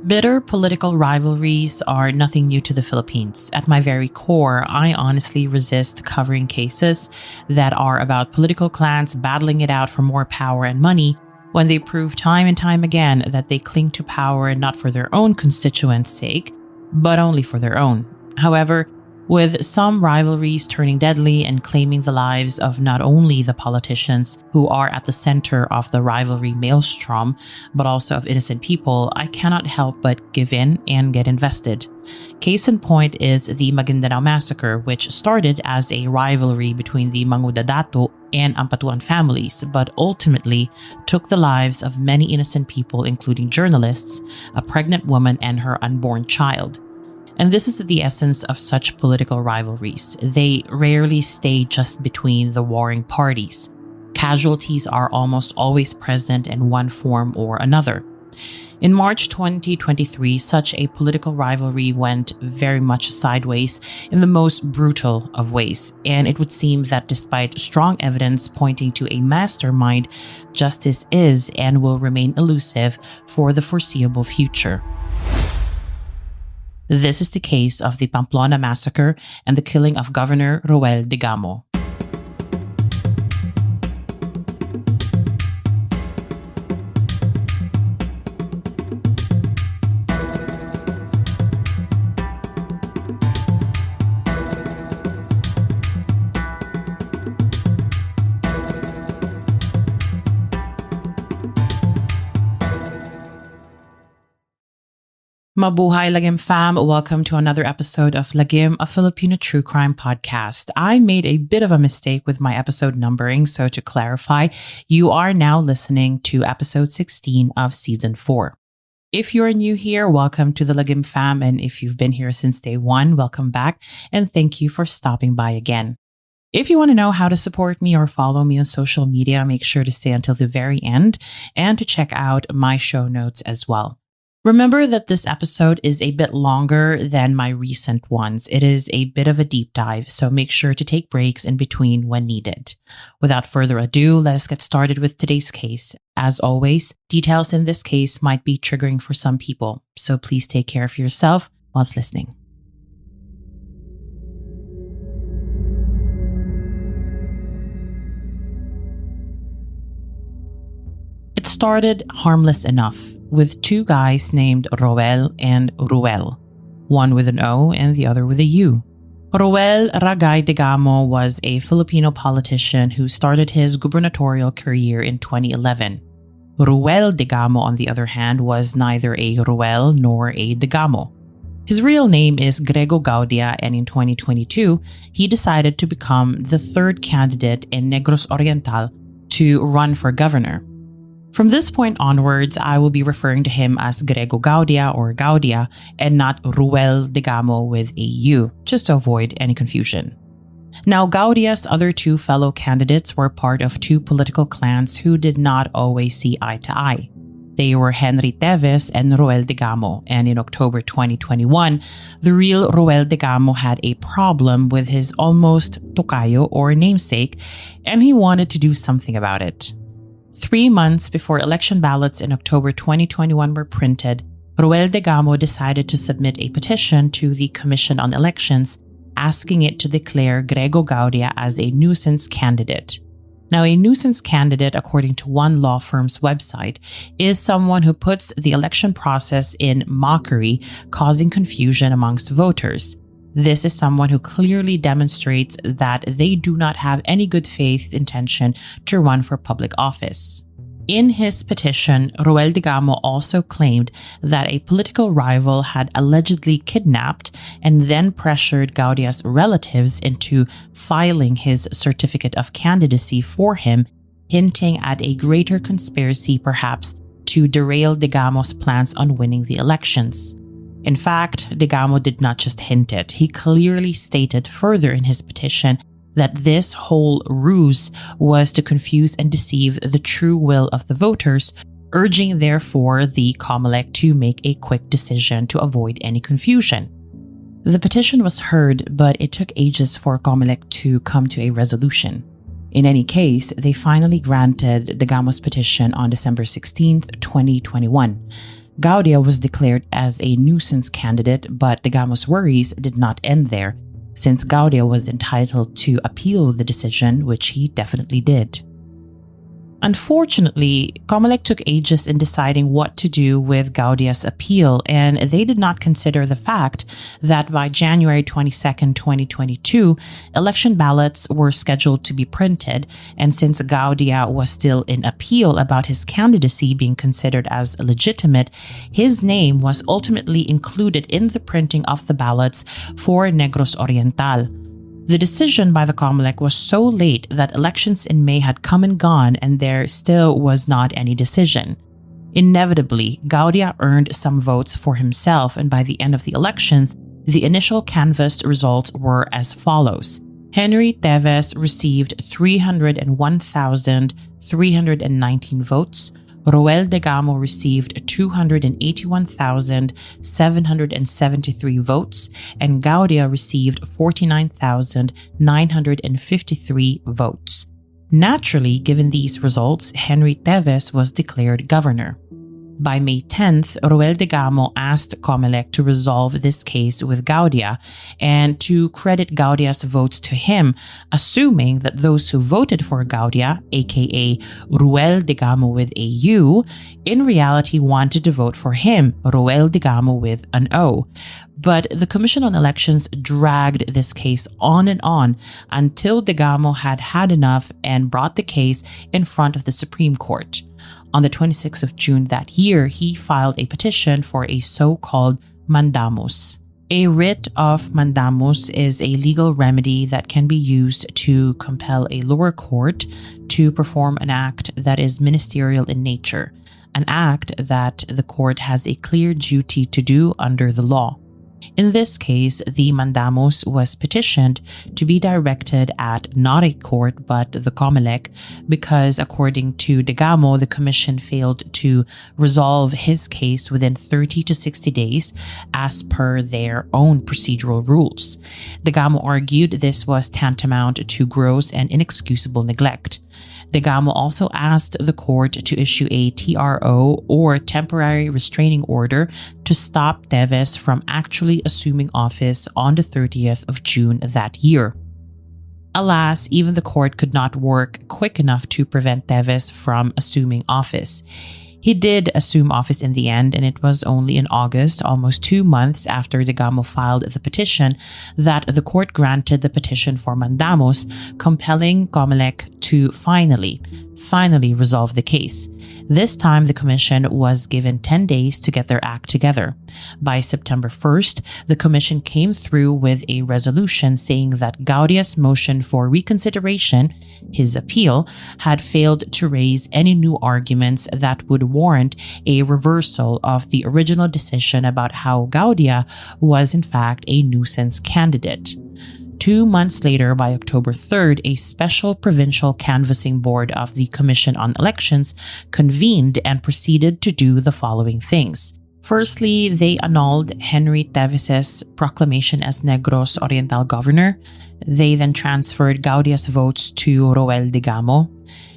Bitter political rivalries are nothing new to the Philippines. At my very core, I honestly resist covering cases that are about political clans battling it out for more power and money when they prove time and time again that they cling to power not for their own constituents' sake, but only for their own. However, with some rivalries turning deadly and claiming the lives of not only the politicians who are at the center of the rivalry maelstrom, but also of innocent people, I cannot help but give in and get invested. Case in point is the Maguindanao Massacre, which started as a rivalry between the Mangudadato and Ampatuan families, but ultimately took the lives of many innocent people, including journalists, a pregnant woman, and her unborn child. And this is the essence of such political rivalries. They rarely stay just between the warring parties. Casualties are almost always present in one form or another. In March 2023, such a political rivalry went very much sideways in the most brutal of ways. And it would seem that despite strong evidence pointing to a mastermind, justice is and will remain elusive for the foreseeable future. This is the case of the Pamplona Massacre and the killing of Governor Roel Degamo. Mabuhay Lagim fam, welcome to another episode of Lagim, a Filipino true crime podcast. I made a bit of a mistake with my episode numbering, so to clarify, you are now listening to episode 16 of season 4. If you're new here, welcome to the Lagim fam, and if you've been here since day one, welcome back, and thank you for stopping by again. If you want to know how to support me or follow me on social media, make sure to stay until the very end and to check out my show notes as well. Remember that this episode is a bit longer than my recent ones. It is a bit of a deep dive, so make sure to take breaks in between when needed. Without further ado, let's get started with today's case. As always, details in this case might be triggering for some people, so please take care of yourself whilst listening. It started harmless enough, with two guys named Roel and Ruel, one with an O and the other with a U. Roel Degamo was a Filipino politician who started his gubernatorial career in 2011. Roel Degamo, on the other hand, was neither a Roel nor a Degamo. His real name is Grego Gaudia, and in 2022, he decided to become the third candidate in Negros Oriental to run for governor. From this point onwards, I will be referring to him as Grego Gaudia or Gaudia and not Roel Degamo with a U, just to avoid any confusion. Now, Gaudia's other two fellow candidates were part of two political clans who did not always see eye to eye. They were Henry Teves and Roel Degamo, and in October 2021, the real Roel Degamo had a problem with his almost tokayo or namesake, and he wanted to do something about it. 3 months before election ballots in October 2021 were printed, Roel Degamo decided to submit a petition to the Commission on Elections, asking it to declare Grego Gaudia as a nuisance candidate. Now, a nuisance candidate, according to one law firm's website, is someone who puts the election process in mockery, causing confusion amongst voters. This is someone who clearly demonstrates that they do not have any good faith intention to run for public office. In his petition, Roel Degamo also claimed that a political rival had allegedly kidnapped and then pressured Gaudia's relatives into filing his certificate of candidacy for him, hinting at a greater conspiracy perhaps to derail Degamo's plans on winning the elections. In fact, Degamo did not just hint it. He clearly stated further in his petition that this whole ruse was to confuse and deceive the true will of the voters, urging therefore the COMELEC to make a quick decision to avoid any confusion. The petition was heard, but it took ages for COMELEC to come to a resolution. In any case, they finally granted Degamo's petition on December 16, 2021. Gaudia was declared as a nuisance candidate, but Degamo's worries did not end there, since Gaudia was entitled to appeal the decision, which he definitely did. Unfortunately, Comelec took ages in deciding what to do with Gaudia's appeal, and they did not consider the fact that by January 22, 2022, election ballots were scheduled to be printed, and since Gaudia was still in appeal about his candidacy being considered as legitimate, his name was ultimately included in the printing of the ballots for Negros Oriental. The decision by the Comelec was so late that elections in May had come and gone and there still was not any decision. Inevitably, Gaudia earned some votes for himself, and by the end of the elections, the initial canvassed results were as follows. Henry Teves received 301,319 votes. Roel Degamo received 281,773 votes, and Gaudia received 49,953 votes. Naturally, given these results, Henry Teves was declared governor. By May 10th, Roel Degamo asked Comelec to resolve this case with Gaudia and to credit Gaudia's votes to him, assuming that those who voted for Gaudia, aka Roel Degamo with a U, in reality wanted to vote for him, Roel Degamo with an O. But the Commission on Elections dragged this case on and on until Degamo had had enough and brought the case in front of the Supreme Court. On the 26th of June that year, he filed a petition for a so-called mandamus. A writ of mandamus is a legal remedy that can be used to compel a lower court to perform an act that is ministerial in nature, an act that the court has a clear duty to do under the law. In this case, the mandamus was petitioned to be directed at not a court but the Comelec because, according to Degamo, the commission failed to resolve his case within 30 to 60 days as per their own procedural rules. Degamo argued this was tantamount to gross and inexcusable neglect. Degamo also asked the court to issue a TRO, or temporary restraining order, to stop Teves from actually assuming office on the 30th of June that year. Alas, even the court could not work quick enough to prevent Teves from assuming office. He did assume office in the end, and it was only in August, almost 2 months after Degamo filed the petition, that the court granted the petition for mandamus, compelling Comelec to finally resolve the case. This time, the commission was given 10 days to get their act together. By September 1st, the commission came through with a resolution saying that Gaudia's motion for reconsideration, his appeal, had failed to raise any new arguments that would warrant a reversal of the original decision about how Gaudia was in fact a nuisance candidate. 2 months later, by October 3rd, a special provincial canvassing board of the Commission on Elections convened and proceeded to do the following things. Firstly, they annulled Henry Teves's proclamation as Negros Oriental governor. They then transferred Gaudia's votes to Roel Degamo.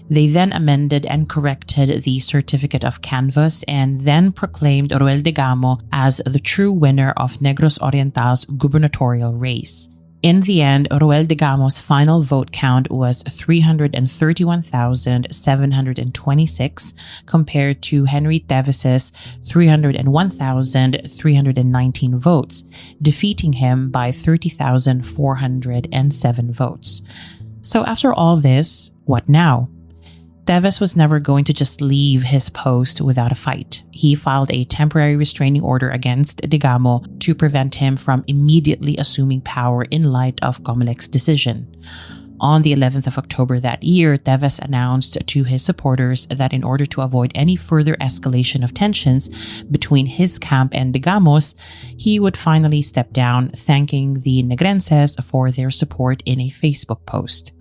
They then amended and corrected the certificate of canvass and then proclaimed Roel Degamo as the true winner of Negros Oriental's gubernatorial race. In the end, Roel Degamo's final vote count was 331,726 compared to Henry Teves's 301,319 votes, defeating him by 30,407 votes. So after all this, what now? Teves was never going to just leave his post without a fight. He filed a temporary restraining order against Degamo to prevent him from immediately assuming power in light of Comelec's decision. On the 11th of October that year, Teves announced to his supporters that in order to avoid any further escalation of tensions between his camp and Degamo's, he would finally step down, thanking the Negrenses for their support in a Facebook post.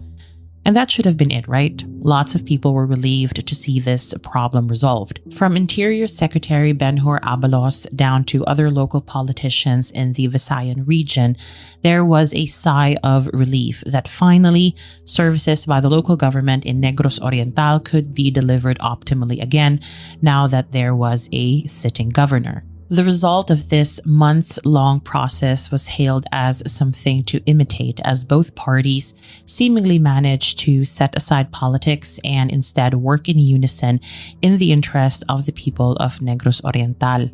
And that should have been it, right? Lots of people were relieved to see this problem resolved. From Interior Secretary Benhur Abalos down to other local politicians in the Visayan region, there was a sigh of relief that finally services by the local government in Negros Oriental could be delivered optimally again now that there was a sitting governor. The result of this months-long process was hailed as something to imitate, as both parties seemingly managed to set aside politics and instead work in unison in the interest of the people of Negros Oriental.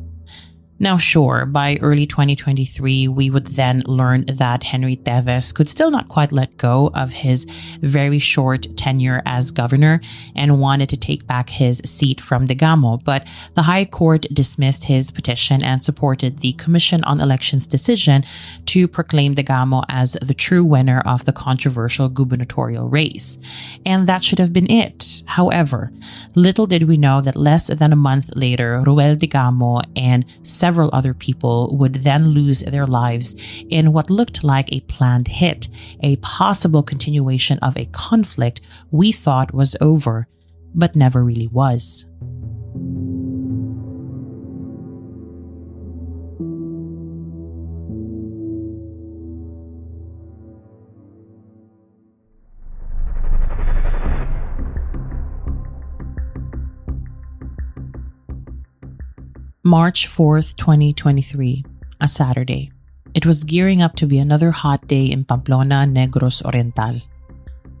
Now, sure, by early 2023, we would then learn that Henry Teves could still not quite let go of his very short tenure as governor and wanted to take back his seat from Degamo, but the High Court dismissed his petition and supported the Commission on Elections' decision to proclaim Degamo as the true winner of the controversial gubernatorial race. And that should have been it. However, little did we know that less than a month later, Roel Degamo and several other people would then lose their lives in what looked like a planned hit, a possible continuation of a conflict we thought was over, but never really was. March 4th, 2023, a Saturday. It was gearing up to be another hot day in Pamplona, Negros Oriental.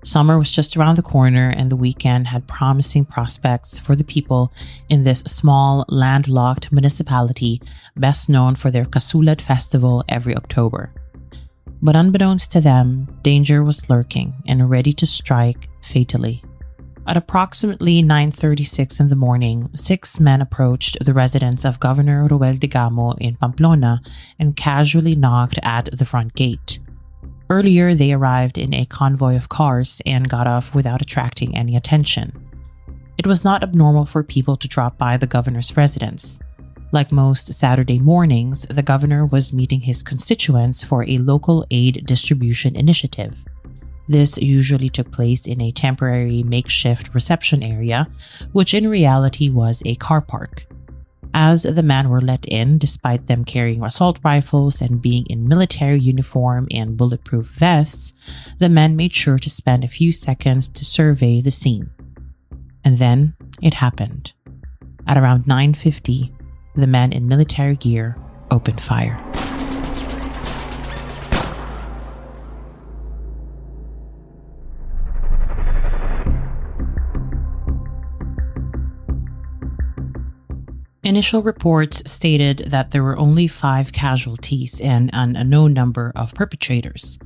Summer was just around the corner and the weekend had promising prospects for the people in this small, landlocked municipality best known for their Kasulat festival every October. But unbeknownst to them, danger was lurking and ready to strike fatally. At approximately 9:36 in the morning, 6 men approached the residence of Governor Roel Degamo in Pamplona and casually knocked at the front gate. Earlier, they arrived in a convoy of cars and got off without attracting any attention. It was not abnormal for people to drop by the governor's residence. Like most Saturday mornings, the governor was meeting his constituents for a local aid distribution initiative. This usually took place in a temporary makeshift reception area, which in reality was a car park. As the men were let in, despite them carrying assault rifles and being in military uniform and bulletproof vests, the men made sure to spend a few seconds to survey the scene. And then it happened. At around 9:50, the men in military gear opened fire. Initial reports stated that there were only 5 casualties and an unknown number of perpetrators.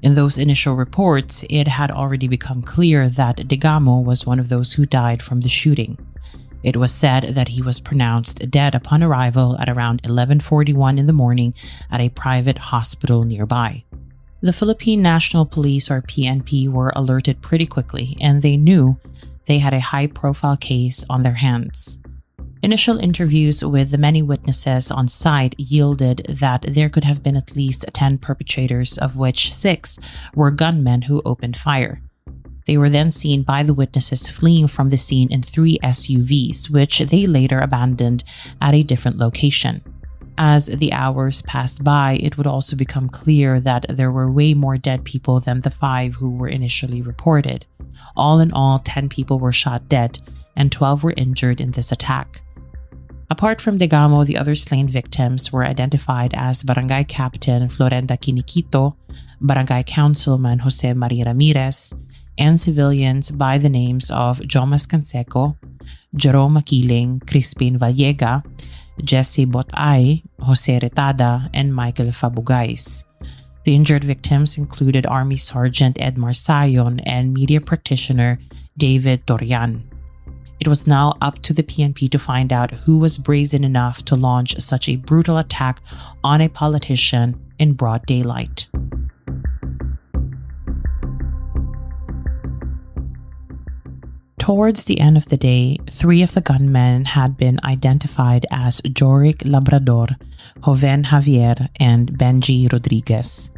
In those initial reports, it had already become clear that Degamo was one of those who died from the shooting. It was said that he was pronounced dead upon arrival at around 11:41 in the morning at a private hospital nearby. The Philippine National Police, or PNP, were alerted pretty quickly, and they knew they had a high-profile case on their hands. Initial interviews with the many witnesses on site yielded that there could have been at least 10 perpetrators, of which 6 were gunmen who opened fire. They were then seen by the witnesses fleeing from the scene in 3 SUVs, which they later abandoned at a different location. As the hours passed by, it would also become clear that there were way more dead people than the 5 who were initially reported. All in all, 10 people were shot dead and 12 were injured in this attack. Apart from Degamo, the other slain victims were identified as Barangay Captain Florenda Quiniquito, Barangay Councilman Jose Maria Ramirez, and civilians by the names of Jomas Canseco, Jerome Makiling, Crispin Vallega, Jesse Botay, Jose Retada, and Michael Fabugais. The injured victims included Army Sergeant Edmar Sayon and media practitioner David Torian. It was now up to the PNP to find out who was brazen enough to launch such a brutal attack on a politician in broad daylight. Towards the end of the day, 3 of the gunmen had been identified as Joric Labrador, Joven Javier, and Benji Rodriguez.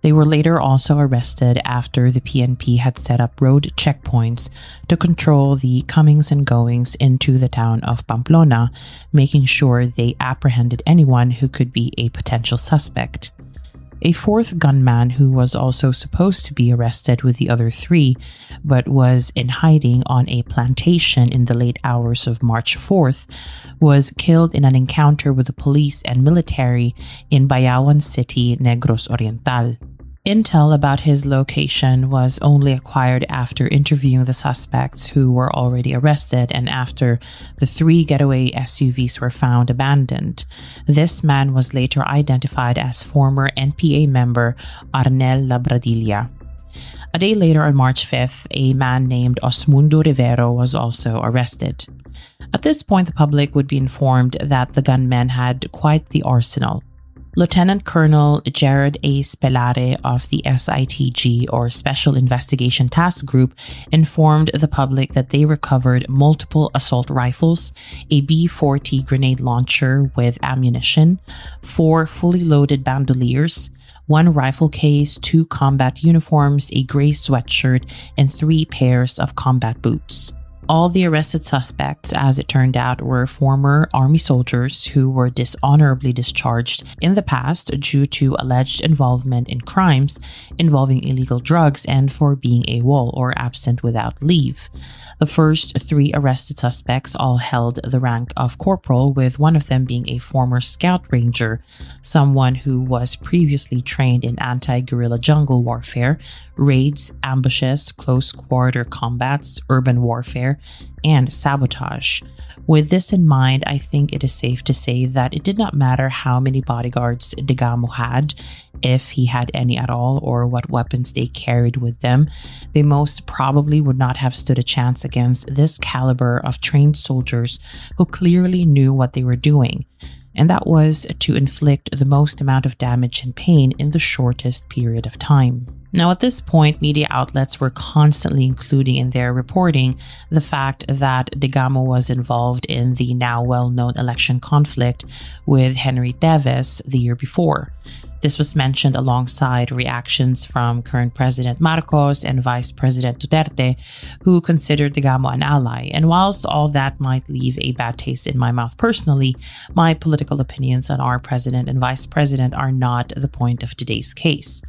They were later also arrested after the PNP had set up road checkpoints to control the comings and goings into the town of Pamplona, making sure they apprehended anyone who could be a potential suspect. A fourth gunman, who was also supposed to be arrested with the other three, but was in hiding on a plantation in the late hours of March 4th, was killed in an encounter with the police and military in Bayawan City, Negros Oriental. Intel about his location was only acquired after interviewing the suspects who were already arrested and after the 3 getaway SUVs were found abandoned. This man was later identified as former NPA member Arnel Labradilla. A day later, on March 5th, a man named Osmundo Rivero was also arrested. At this point, the public would be informed that the gunmen had quite the arsenal. Lieutenant Colonel Jared A. Spelare of the SITG, or Special Investigation Task Group, informed the public that they recovered multiple assault rifles, a B-40 grenade launcher with ammunition, 4 fully loaded bandoliers, 1 rifle case, 2 combat uniforms, a gray sweatshirt, and 3 pairs of combat boots. All the arrested suspects, as it turned out, were former army soldiers who were dishonorably discharged in the past due to alleged involvement in crimes involving illegal drugs and for being AWOL, or absent without leave. The first 3 arrested suspects all held the rank of corporal, with one of them being a former scout ranger, someone who was previously trained in anti-guerrilla jungle warfare, raids, ambushes, close-quarter combats, urban warfare, and sabotage. With this in mind, I think it is safe to say that it did not matter how many bodyguards Degamo had, if he had any at all, or what weapons they carried with them. They most probably would not have stood a chance against this caliber of trained soldiers who clearly knew what they were doing, and that was to inflict the most amount of damage and pain in the shortest period of time. Now, at this point, media outlets were constantly including in their reporting the fact that Degamo was involved in the now well-known election conflict with Henry Teves the year before. This was mentioned alongside reactions from current President Marcos and Vice President Duterte, who considered Degamo an ally. And whilst all that might leave a bad taste in my mouth personally, my political opinions on our president and vice president are not the point of today's case.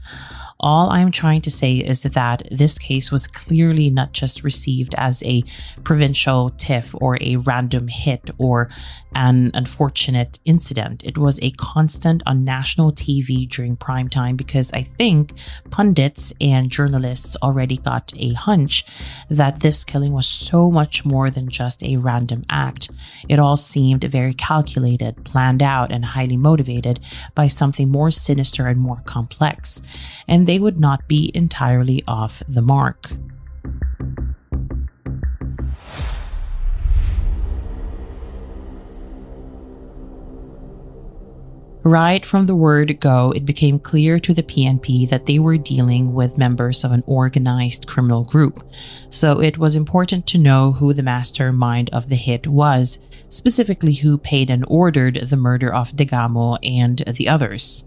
All I am trying to say is that this case was clearly not just received as a provincial tiff or a random hit or an unfortunate incident. It was a constant on national TV during prime time, because I think pundits and journalists already got a hunch that this killing was so much more than just a random act. It all seemed very calculated, planned out, and highly motivated by something more sinister and more complex. And they would not be entirely off the mark. Right from the word go, it became clear to the PNP that they were dealing with members of an organized criminal group. So it was important to know who the mastermind of the hit was, specifically who paid and ordered the murder of Degamo and the others.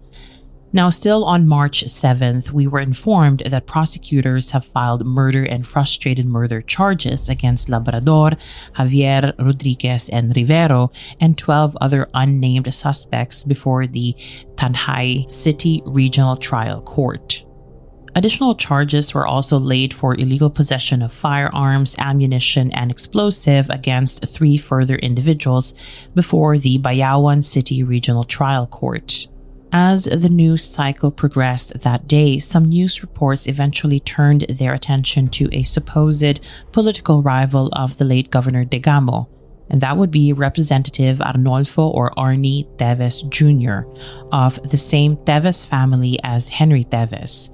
Now, still on March 7th, we were informed that prosecutors have filed murder and frustrated murder charges against Labrador, Javier, Rodriguez, and Rivero, and 12 other unnamed suspects before the Tanjay City Regional Trial Court. Additional charges were also laid for illegal possession of firearms, ammunition, and explosive against 3 further individuals before the Bayawan City Regional Trial Court. As the news cycle progressed that day, some news reports eventually turned their attention to a supposed political rival of the late Governor Degamo, and that would be Representative Arnolfo or Arnie Teves Jr. of the same Teves family as Henry Teves.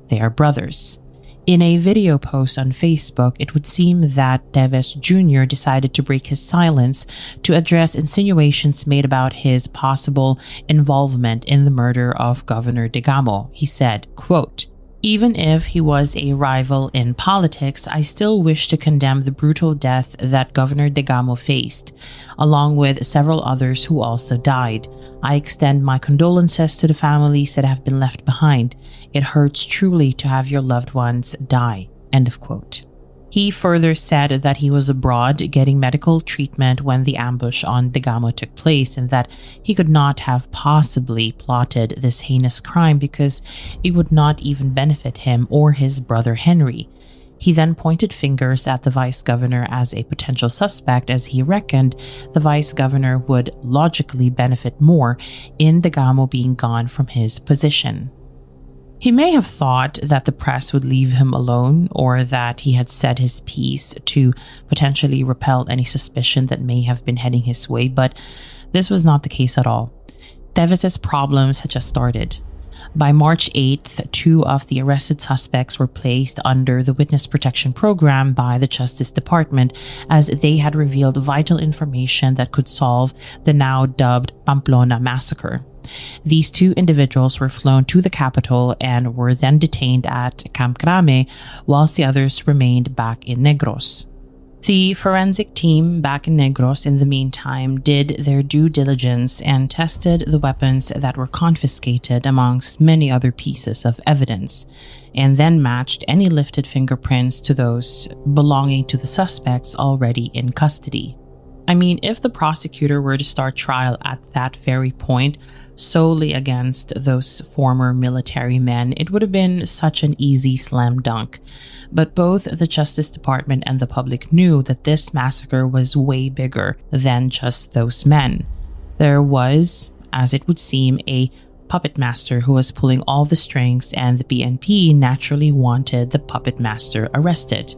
They are brothers. In a video post on Facebook, it would seem that Teves Jr. decided to break his silence to address insinuations made about his possible involvement in the murder of Governor Degamo. He said, quote, Even if he was a rival in politics, I still wish to condemn the brutal death that Governor Degamo faced, along with several others who also died. I extend my condolences to the families that have been left behind. It hurts truly to have your loved ones die." End of quote. He further said that he was abroad getting medical treatment when the ambush on Degamo took place, and that he could not have possibly plotted this heinous crime because it would not even benefit him or his brother Henry. He then pointed fingers at the vice governor as a potential suspect, as he reckoned the vice governor would logically benefit more in Degamo being gone from his position. He may have thought that the press would leave him alone, or that he had said his piece to potentially repel any suspicion that may have been heading his way, but this was not the case at all. Teves' problems had just started. By March 8th, 2 of the arrested suspects were placed under the Witness Protection Program by the Justice Department, as they had revealed vital information that could solve the now dubbed Pamplona Massacre. These 2 individuals were flown to the capital and were then detained at Camp Crame, whilst the others remained back in Negros. The forensic team back in Negros, in the meantime, did their due diligence and tested the weapons that were confiscated amongst many other pieces of evidence, and then matched any lifted fingerprints to those belonging to the suspects already in custody. I mean, if the prosecutor were to start trial at that very point solely against those former military men, it would have been such an easy slam dunk. But both the Justice Department and the public knew that this massacre was way bigger than just those men. There was, as it would seem, a puppet master who was pulling all the strings, and the PNP naturally wanted the puppet master arrested.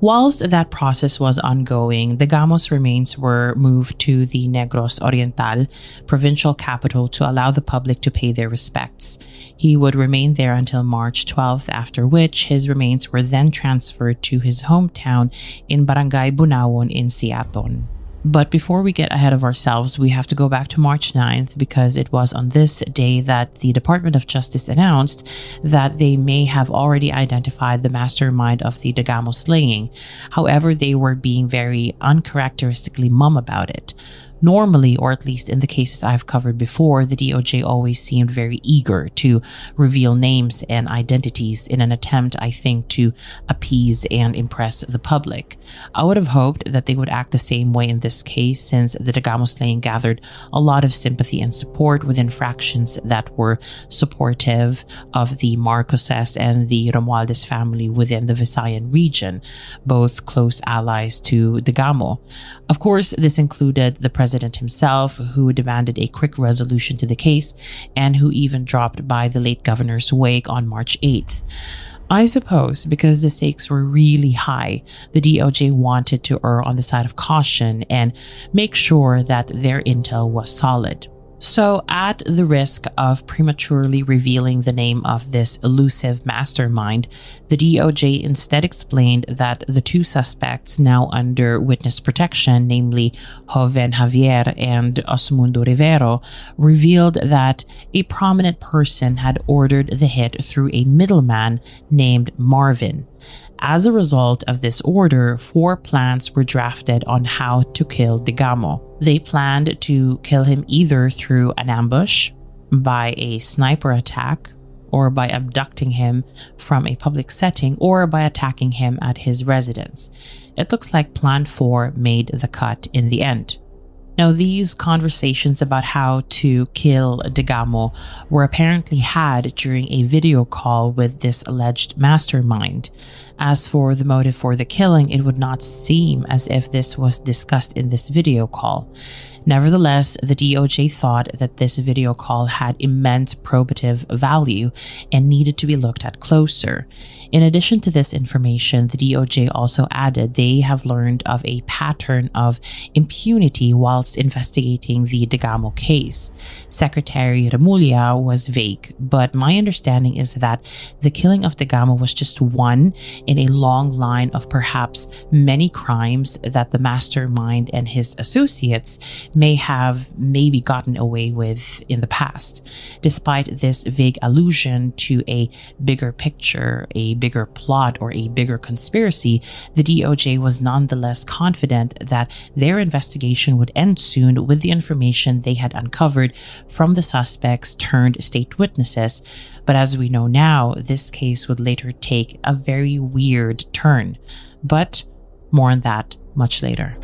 Whilst that process was ongoing, Degamo's remains were moved to the Negros Oriental provincial capital to allow the public to pay their respects. He would remain there until March 12th, after which his remains were then transferred to his hometown in Barangay Bunawon in Siaton. But before we get ahead of ourselves, we have to go back to March 9th, because it was on this day that the Department of Justice announced that they may have already identified the mastermind of the Degamo slaying. However, they were being very uncharacteristically mum about it. Normally, or at least in the cases I've covered before, the DOJ always seemed very eager to reveal names and identities in an attempt, I think, to appease and impress the public. I would have hoped that they would act the same way in this case, since the Degamo slaying gathered a lot of sympathy and support within fractions that were supportive of the Marcoses and the Romualdez family within the Visayan region, both close allies to Degamo. Of course, this included the president himself, who demanded a quick resolution to the case and who even dropped by the late governor's wake on March 8th. I suppose because the stakes were really high, the DOJ wanted to err on the side of caution and make sure that their intel was solid. So, at the risk of prematurely revealing the name of this elusive mastermind, the DOJ instead explained that the 2 suspects now under witness protection, namely Joven Javier and Osmundo Rivero, revealed that a prominent person had ordered the hit through a middleman named Marvin. As a result of this order, 4 plans were drafted on how to kill Degamo. They planned to kill him either through an ambush, by a sniper attack, or by abducting him from a public setting, or by attacking him at his residence. It looks like Plan 4 made the cut in the end. Now, these conversations about how to kill Degamo were apparently had during a video call with this alleged mastermind. As for the motive for the killing, it would not seem as if this was discussed in this video call. Nevertheless, the DOJ thought that this video call had immense probative value and needed to be looked at closer. In addition to this information, the DOJ also added they have learned of a pattern of impunity whilst investigating the Degamo case. Secretary Remulla was vague, but my understanding is that the killing of Degamo was just one in a long line of perhaps many crimes that the mastermind and his associates may have maybe gotten away with in the past. Despite this vague allusion to a bigger picture, a bigger plot, or a bigger conspiracy, the DOJ was nonetheless confident that their investigation would end soon with the information they had uncovered from the suspects turned state witnesses. But as we know now, this case would later take a very weird turn. But more on that much later.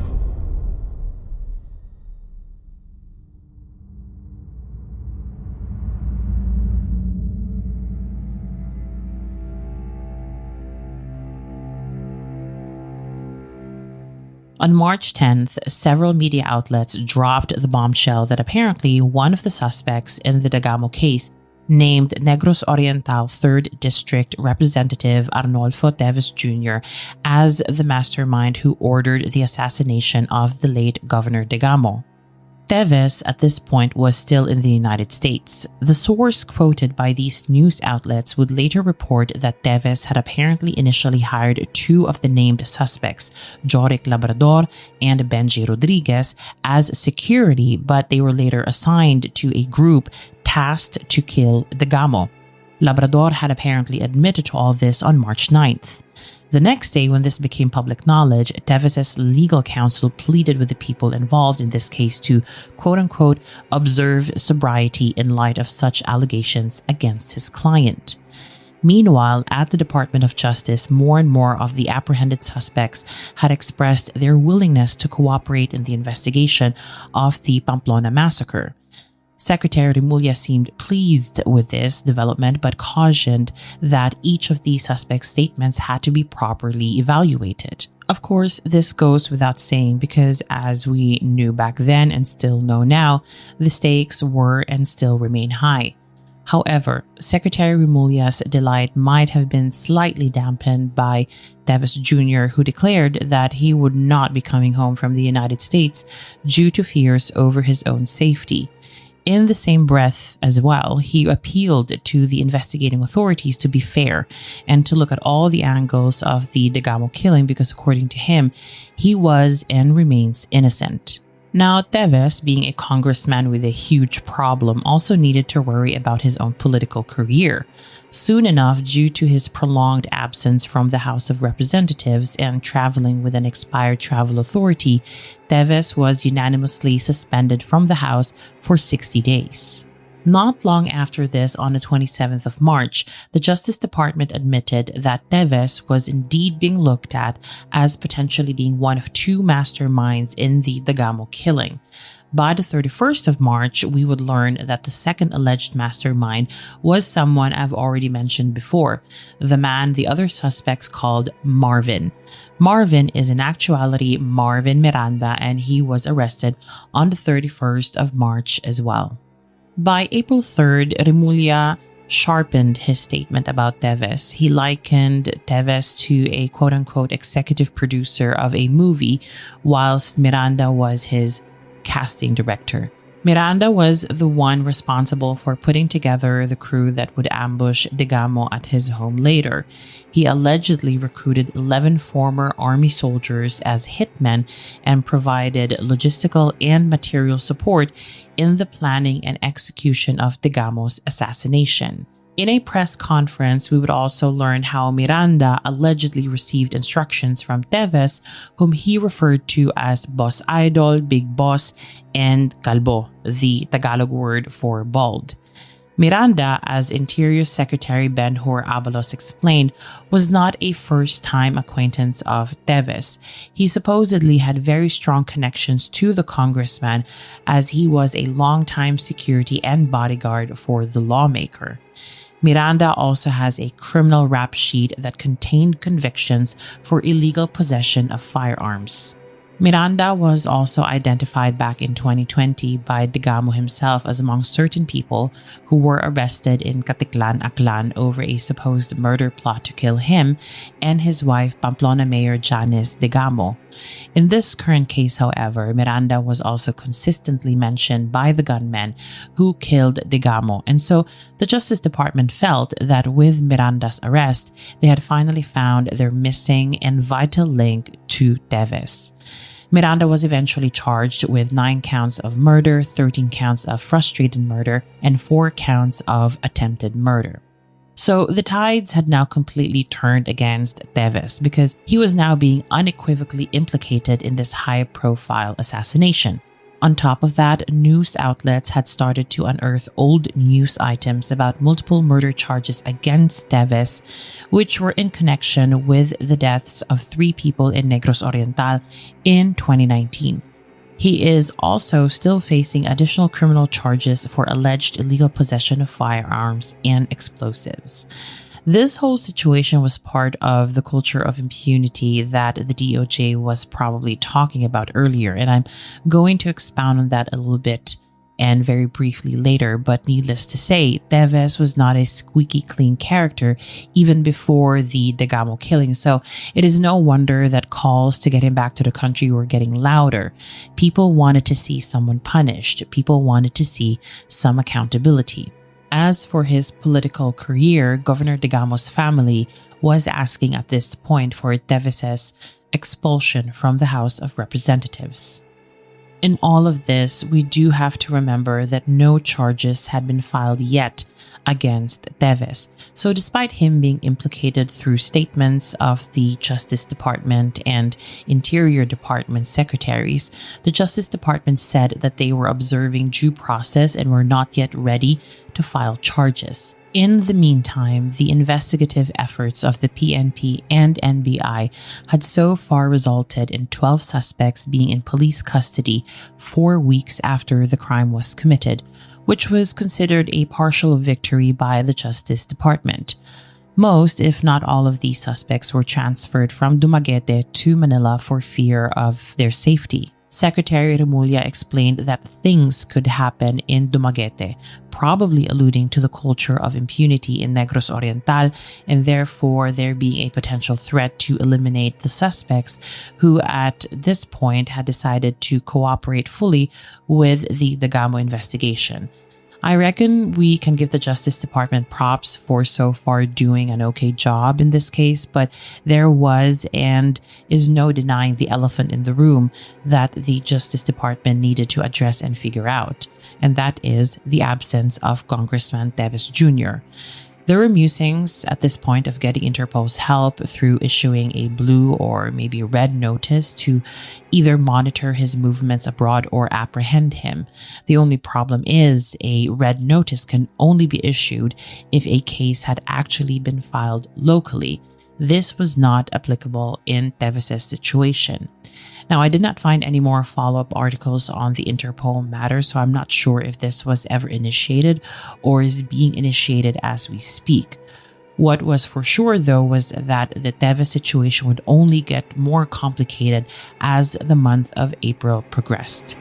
On March 10th, several media outlets dropped the bombshell that apparently one of the suspects in the Degamo case, named Negros Oriental 3rd District Representative Arnolfo Teves Jr. as the mastermind who ordered the assassination of the late Governor Degamo. Teves at this point was still in the United States. The source quoted by these news outlets would later report that Teves had apparently initially hired two of the named suspects, Joric Labrador and Benji Rodriguez, as security, but they were later assigned to a group tasked to kill Degamo. Labrador had apparently admitted to all this on March 9th. The next day, when this became public knowledge, Teves' legal counsel pleaded with the people involved in this case to, quote-unquote, observe sobriety in light of such allegations against his client. Meanwhile, at the Department of Justice, more and more of the apprehended suspects had expressed their willingness to cooperate in the investigation of the Pamplona massacre. Secretary Remulla seemed pleased with this development but cautioned that each of these suspects' statements had to be properly evaluated. Of course, this goes without saying because, as we knew back then and still know now, the stakes were and still remain high. However, Secretary Remulla's delight might have been slightly dampened by Teves Jr., who declared that he would not be coming home from the United States due to fears over his own safety. In the same breath as well, he appealed to the investigating authorities to be fair and to look at all the angles of the Degamo killing because, according to him, he was and remains innocent. Now, Teves, being a congressman with a huge problem, also needed to worry about his own political career. Soon enough, due to his prolonged absence from the House of Representatives and traveling with an expired travel authority, Teves was unanimously suspended from the House for 60 days. Not long after this, on the 27th of March, the Justice Department admitted that Teves was indeed being looked at as potentially being one of two masterminds in the Degamo killing. By the 31st of March, we would learn that the second alleged mastermind was someone I've already mentioned before, the man the other suspects called Marvin. Marvin is in actuality Marvin Miranda, and he was arrested on the 31st of March as well. By April 3rd, Remulla sharpened his statement about Teves. He likened Teves to a quote-unquote executive producer of a movie, whilst Miranda was his casting director. Miranda was the one responsible for putting together the crew that would ambush Degamo at his home later. He allegedly recruited 11 former army soldiers as hitmen and provided logistical and material support in the planning and execution of Degamo's assassination. In a press conference, we would also learn how Miranda allegedly received instructions from Teves, whom he referred to as Boss Idol, Big Boss, and Kalbo, the Tagalog word for bald. Miranda, as Interior Secretary Ben-Hur Abalos explained, was not a first-time acquaintance of Teves. He supposedly had very strong connections to the congressman as he was a longtime security and bodyguard for the lawmaker. Miranda also has a criminal rap sheet that contained convictions for illegal possession of firearms. Miranda was also identified back in 2020 by Degamo himself as among certain people who were arrested in Caticlan, Aklan over a supposed murder plot to kill him and his wife Pamplona Mayor Janice Degamo. In this current case, however, Miranda was also consistently mentioned by the gunmen who killed Degamo, and so the Justice Department felt that with Miranda's arrest, they had finally found their missing and vital link to Teves. Miranda was eventually charged with 9 counts of murder, 13 counts of frustrated murder, and 4 counts of attempted murder. So the tides had now completely turned against Teves because he was now being unequivocally implicated in this high-profile assassination. On top of that, news outlets had started to unearth old news items about multiple murder charges against Teves, which were in connection with the deaths of 3 people in Negros Oriental in 2019. He is also still facing additional criminal charges for alleged illegal possession of firearms and explosives. This whole situation was part of the culture of impunity that the DOJ was probably talking about earlier, and I'm going to expound on that a little bit and very briefly later, but needless to say, Teves was not a squeaky clean character even before the Degamo killing, so it is no wonder that calls to get him back to the country were getting louder. People wanted to see someone punished. People wanted to see some accountability. As for his political career, Governor Degamo's family was asking at this point for Teves's expulsion from the House of Representatives. In all of this, we do have to remember that no charges had been filed yet against Teves. So despite him being implicated through statements of the Justice Department and Interior Department secretaries, the Justice Department said that they were observing due process and were not yet ready to file charges. In the meantime, the investigative efforts of the PNP and NBI had so far resulted in 12 suspects being in police custody 4 weeks after the crime was committed, which was considered a partial victory by the Justice Department. Most, if not all of these suspects were transferred from Dumaguete to Manila for fear of their safety. Secretary Remulla explained that things could happen in Dumaguete, probably alluding to the culture of impunity in Negros Oriental and therefore there being a potential threat to eliminate the suspects who at this point had decided to cooperate fully with the Degamo investigation. I reckon we can give the Justice Department props for so far doing an okay job in this case, but there was and is no denying the elephant in the room that the Justice Department needed to address and figure out, and that is the absence of Congressman Teves Jr. There were musings at this point of getting Interpol's help through issuing a blue or maybe red notice to either monitor his movements abroad or apprehend him. The only problem is a red notice can only be issued if a case had actually been filed locally. This was not applicable in Teves's situation. Now, I did not find any more follow-up articles on the Interpol matter, so I'm not sure if this was ever initiated or is being initiated as we speak. What was for sure, though, was that the Teves situation would only get more complicated as the month of April progressed.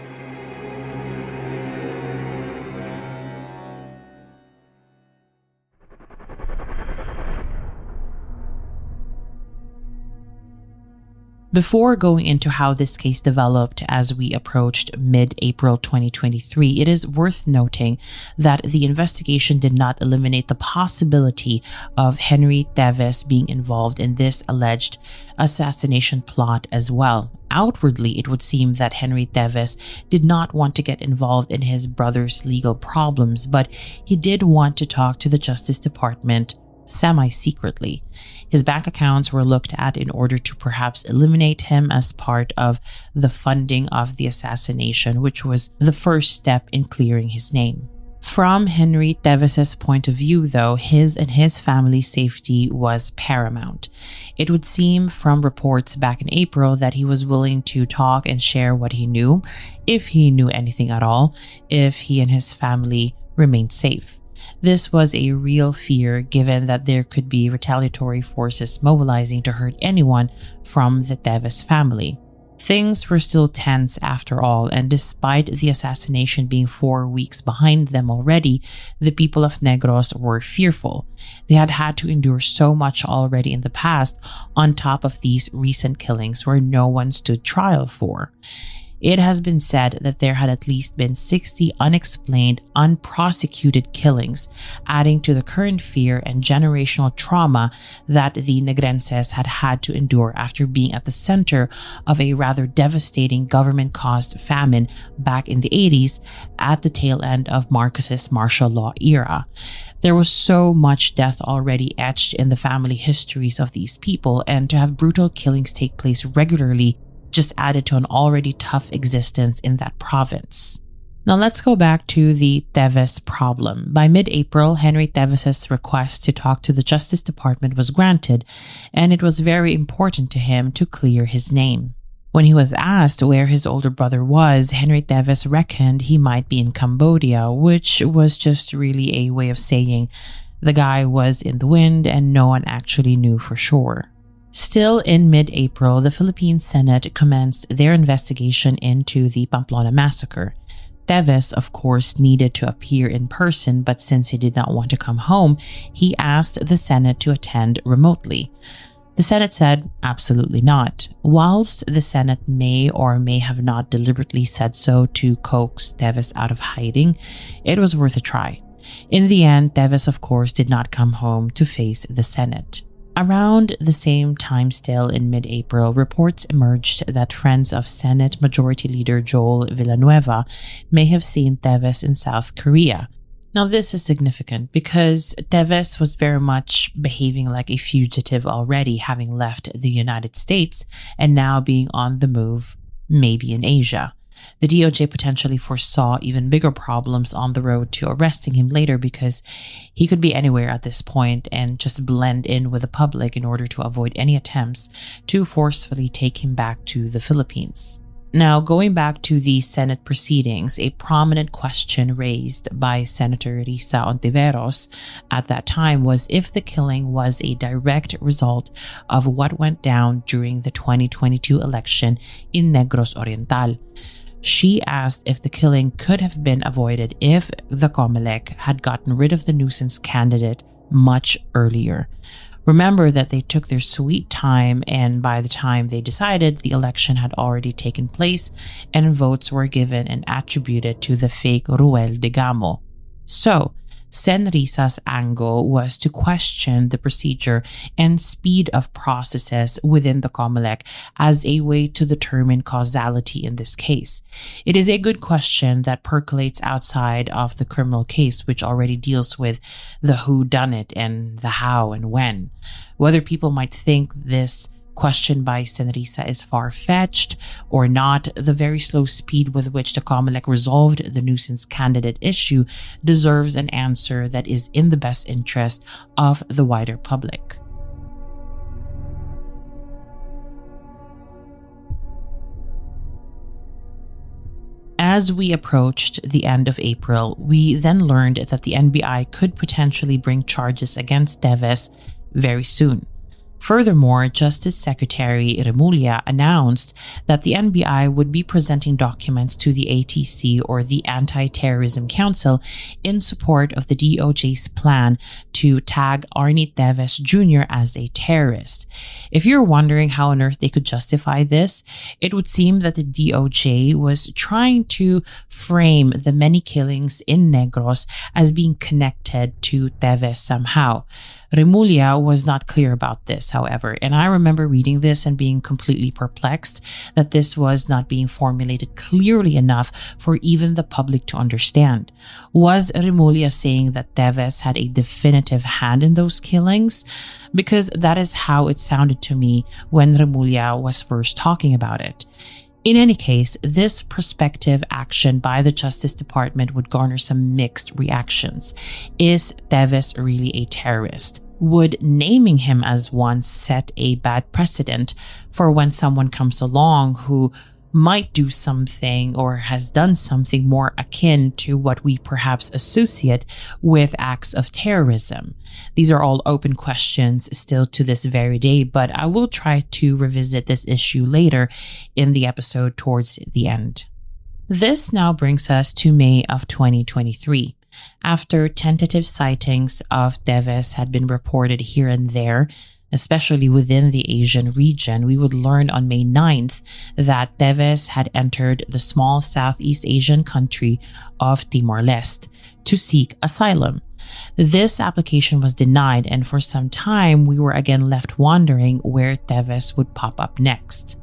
Before going into how this case developed as we approached mid-April 2023, it is worth noting that the investigation did not eliminate the possibility of Henry Teves being involved in this alleged assassination plot as well. Outwardly, it would seem that Henry Teves did not want to get involved in his brother's legal problems, but he did want to talk to the Justice Department semi-secretly. His bank accounts were looked at in order to perhaps eliminate him as part of the funding of the assassination, which was the first step in clearing his name. From Henry Teves's point of view, though, his and his family's safety was paramount. It would seem from reports back in April that he was willing to talk and share what he knew, if he knew anything at all, if he and his family remained safe. This was a real fear given that there could be retaliatory forces mobilizing to hurt anyone from the Teves family. Things were still tense after all, and despite the assassination being 4 weeks behind them already, the people of Negros were fearful. They had had to endure so much already in the past on top of these recent killings where no one stood trial for. It has been said that there had at least been 60 unexplained, unprosecuted killings, adding to the current fear and generational trauma that the Negrenses had had to endure after being at the center of a rather devastating government-caused famine back in the 80s at the tail end of Marcos's martial law era. There was so much death already etched in the family histories of these people, and to have brutal killings take place regularly just added to an already tough existence in that province. Now let's go back to the Teves problem. By mid-April, Henry Teves's request to talk to the Justice Department was granted, and it was very important to him to clear his name. When he was asked where his older brother was, Henry Teves reckoned he might be in Cambodia, which was just really a way of saying the guy was in the wind and no one actually knew for sure. Still in mid-April, the Philippine Senate commenced their investigation into the Pamplona massacre. Teves, of course, needed to appear in person, but since he did not want to come home, he asked the Senate to attend remotely. The Senate said, absolutely not. Whilst the Senate may or may have not deliberately said so to coax Teves out of hiding, it was worth a try. In the end, Teves, of course, did not come home to face the Senate. Around the same time still in mid-April, reports emerged that friends of Senate Majority Leader Joel Villanueva may have seen Teves in South Korea. Now this is significant because Teves was very much behaving like a fugitive already, having left the United States and now being on the move, maybe in Asia. The DOJ potentially foresaw even bigger problems on the road to arresting him later because he could be anywhere at this point and just blend in with the public in order to avoid any attempts to forcefully take him back to the Philippines. Now, going back to the Senate proceedings, a prominent question raised by Senator Risa Ontiveros at that time was if the killing was a direct result of what went down during the 2022 election in Negros Oriental. She asked if the killing could have been avoided if the COMELEC had gotten rid of the nuisance candidate much earlier. Remember that they took their sweet time, and by the time they decided, the election had already taken place and votes were given and attributed to the fake Roel Degamo. So, Sen Risa's angle was to question the procedure and speed of processes within the COMELEC as a way to determine causality in this case. It is a good question that percolates outside of the criminal case, which already deals with the who done it and the how and when. Whether people might think this question by Sen Risa is far-fetched or not, the very slow speed with which the COMELEC resolved the nuisance candidate issue deserves an answer that is in the best interest of the wider public. As we approached the end of April, we then learned that the NBI could potentially bring charges against Teves very soon. Furthermore, Justice Secretary Remulla announced that the NBI would be presenting documents to the ATC, or the Anti-Terrorism Council, in support of the DOJ's plan to tag Arnie Teves Jr. as a terrorist. If you're wondering how on earth they could justify this, it would seem that the DOJ was trying to frame the many killings in Negros as being connected to Teves somehow. Remulla was not clear about this, however, and I remember reading this and being completely perplexed that this was not being formulated clearly enough for even the public to understand. Was Remulla saying that Teves had a definitive hand in those killings? Because that is how it sounded to me when Remulla was first talking about it. In any case, this prospective action by the Justice Department would garner some mixed reactions. Is Teves really a terrorist? Would naming him as one set a bad precedent for when someone comes along who might do something or has done something more akin to what we perhaps associate with acts of terrorism? These are all open questions still to this very day, but I will try to revisit this issue later in the episode towards the end. This now brings us to May of 2023. After tentative sightings of Teves had been reported here and there, especially within the Asian region. We would learn on May 9th that Teves had entered the small Southeast Asian country of Timor-Leste to seek asylum. This application was denied, and for some time we were again left wondering where Teves would pop up next.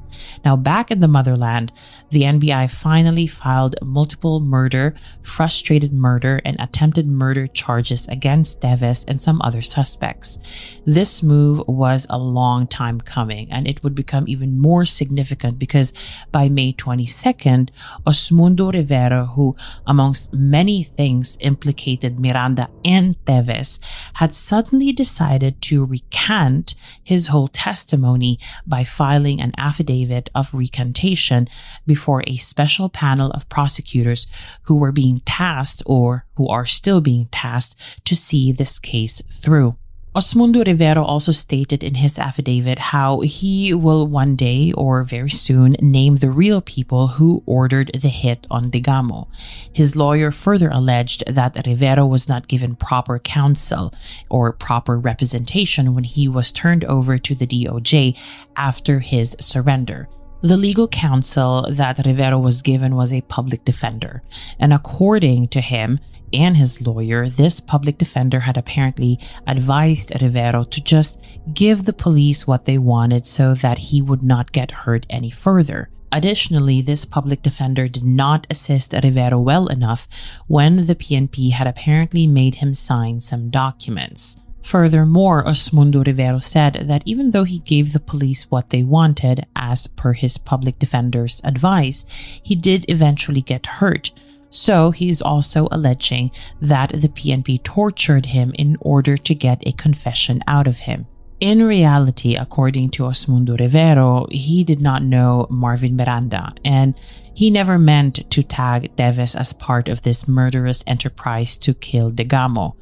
Now, back in the motherland, the NBI finally filed multiple murder, frustrated murder, and attempted murder charges against Teves and some other suspects. This move was a long time coming, and it would become even more significant because by May 22nd, Osmundo Rivero, who amongst many things implicated Miranda and Teves, had suddenly decided to recant his whole testimony by filing an affidavit of recantation before a special panel of prosecutors who were being tasked, or who are still being tasked, to see this case through. Osmundo Rivero also stated in his affidavit how he will one day or very soon name the real people who ordered the hit on Degamo. His lawyer further alleged that Rivero was not given proper counsel or proper representation when he was turned over to the DOJ after his surrender. The legal counsel that Rivero was given was a public defender, and according to him and his lawyer, this public defender had apparently advised Rivero to just give the police what they wanted so that he would not get hurt any further. Additionally, this public defender did not assist Rivero well enough when the PNP had apparently made him sign some documents. Furthermore, Osmundo Rivero said that even though he gave the police what they wanted, as per his public defender's advice, he did eventually get hurt. So he is also alleging that the PNP tortured him in order to get a confession out of him. In reality, according to Osmundo Rivero, he did not know Marvin Miranda, and he never meant to tag Teves as part of this murderous enterprise to kill Degamo.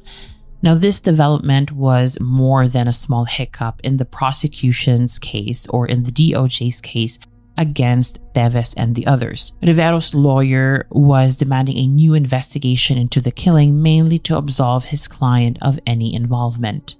Now, this development was more than a small hiccup in the prosecution's case, or in the DOJ's case, against Teves and the others. Rivero's lawyer was demanding a new investigation into the killing, mainly to absolve his client of any involvement.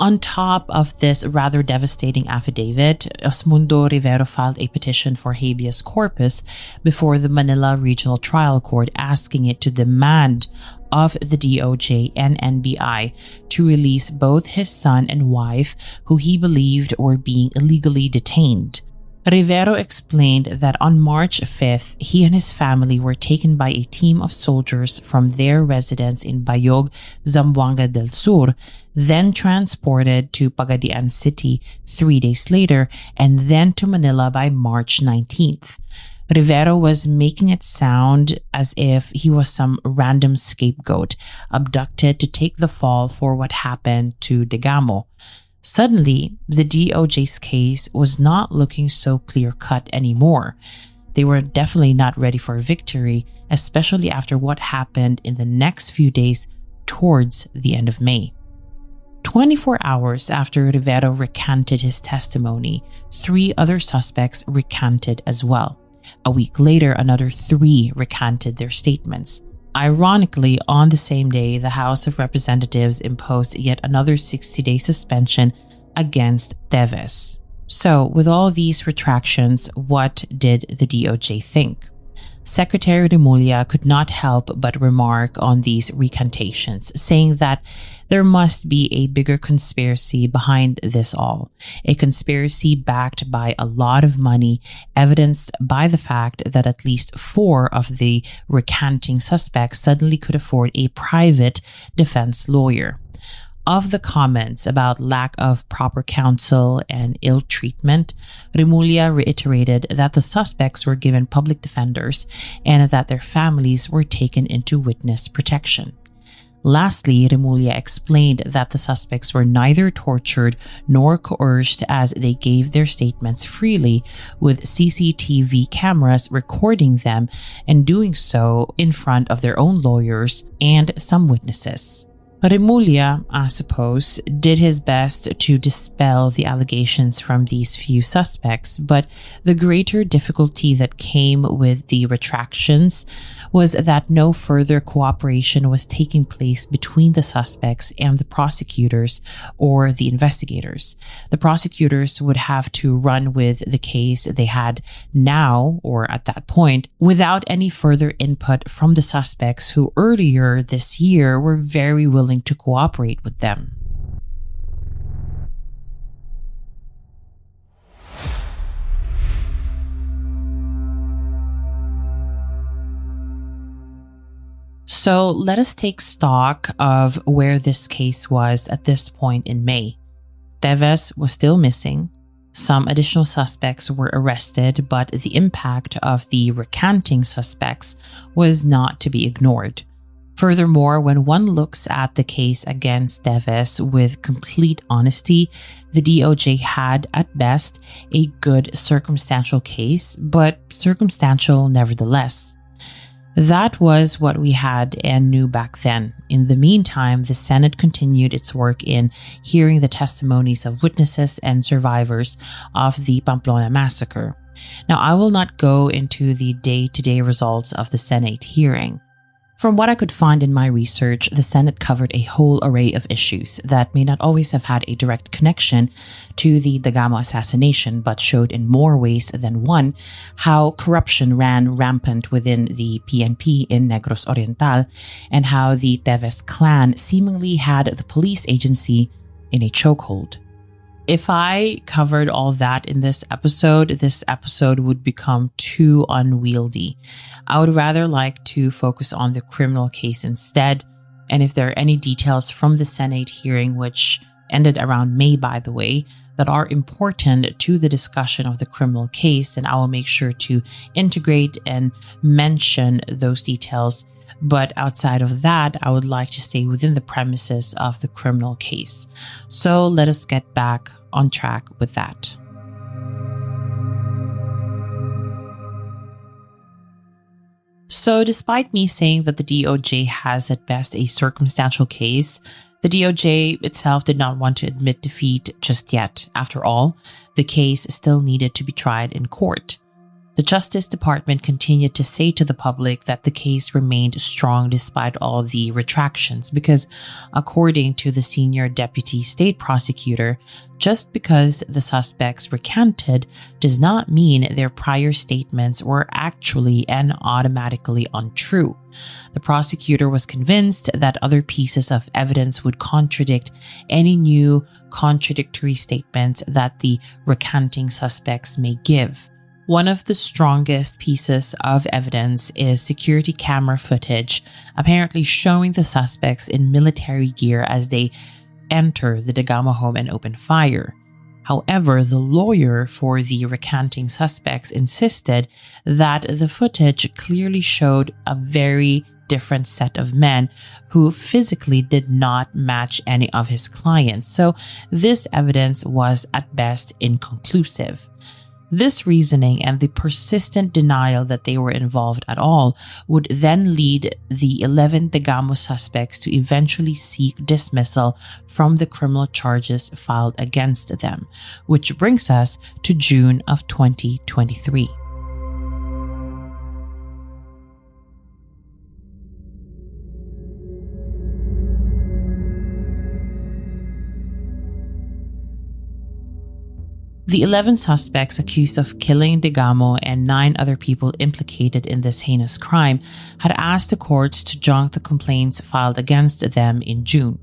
On top of this rather devastating affidavit, Osmundo Rivero filed a petition for habeas corpus before the Manila Regional Trial Court, asking it to demand of the DOJ and NBI to release both his son and wife, who he believed were being illegally detained. Rivero explained that on March 5th, he and his family were taken by a team of soldiers from their residence in Bayog, Zamboanga del Sur, then transported to Pagadian City 3 days later, and then to Manila by March 19th. Rivero was making it sound as if he was some random scapegoat, abducted to take the fall for what happened to Degamo. Suddenly, the DOJ's case was not looking so clear-cut anymore. They were definitely not ready for victory, especially after what happened in the next few days towards the end of May. 24 hours after Rivero recanted his testimony, 3 other suspects recanted as well. A week later, another 3 recanted their statements. Ironically, on the same day, the House of Representatives imposed yet another 60-day suspension against Teves. So, with all these retractions, what did the DOJ think? Secretary Remulla could not help but remark on these recantations, saying that there must be a bigger conspiracy behind this all, a conspiracy backed by a lot of money, evidenced by the fact that at least 4 of the recanting suspects suddenly could afford a private defense lawyer. Of the comments about lack of proper counsel and ill treatment, Remulla reiterated that the suspects were given public defenders and that their families were taken into witness protection. Lastly, Remulla explained that the suspects were neither tortured nor coerced, as they gave their statements freely, with CCTV cameras recording them and doing so in front of their own lawyers and some witnesses. Remulla, I suppose, did his best to dispel the allegations from these few suspects, but the greater difficulty that came with the retractions was that no further cooperation was taking place between the suspects and the prosecutors or the investigators. The prosecutors would have to run with the case they had now, or at that point, without any further input from the suspects who earlier this year were very willing to cooperate with them. So let us take stock of where this case was at this point in May. Teves was still missing. Some additional suspects were arrested, but the impact of the recanting suspects was not to be ignored. Furthermore, when one looks at the case against Teves with complete honesty, the DOJ had, at best, a good circumstantial case, but circumstantial nevertheless. That was what we had and knew back then. In the meantime, the Senate continued its work in hearing the testimonies of witnesses and survivors of the Pamplona massacre. Now, I will not go into the day-to-day results of the Senate hearing. From what I could find in my research, the Senate covered a whole array of issues that may not always have had a direct connection to the Degamo assassination, but showed in more ways than one how corruption ran rampant within the PNP in Negros Oriental and how the Teves clan seemingly had the police agency in a chokehold. If I covered all that in this episode would become too unwieldy. I would rather like to focus on the criminal case instead. And if there are any details from the Senate hearing, which ended around May, by the way, that are important to the discussion of the criminal case, then I will make sure to integrate and mention those details. But outside of that, I would like to stay within the premises of the criminal case. So let us get back on track with that. So despite me saying that the DOJ has at best a circumstantial case, the DOJ itself did not want to admit defeat just yet. After all, the case still needed to be tried in court. The Justice Department continued to say to the public that the case remained strong despite all the retractions because, according to the senior deputy state prosecutor, just because the suspects recanted does not mean their prior statements were actually and automatically untrue. The prosecutor was convinced that other pieces of evidence would contradict any new contradictory statements that the recanting suspects may give. One of the strongest pieces of evidence is security camera footage, apparently showing the suspects in military gear as they enter the Degamo home and open fire. However, the lawyer for the recanting suspects insisted that the footage clearly showed a very different set of men who physically did not match any of his clients. So this evidence was at best inconclusive. This reasoning and the persistent denial that they were involved at all would then lead the 11 Degamo suspects to eventually seek dismissal from the criminal charges filed against them, which brings us to June of 2023. The 11 suspects accused of killing Degamo and 9 other people implicated in this heinous crime had asked the courts to junk the complaints filed against them in June.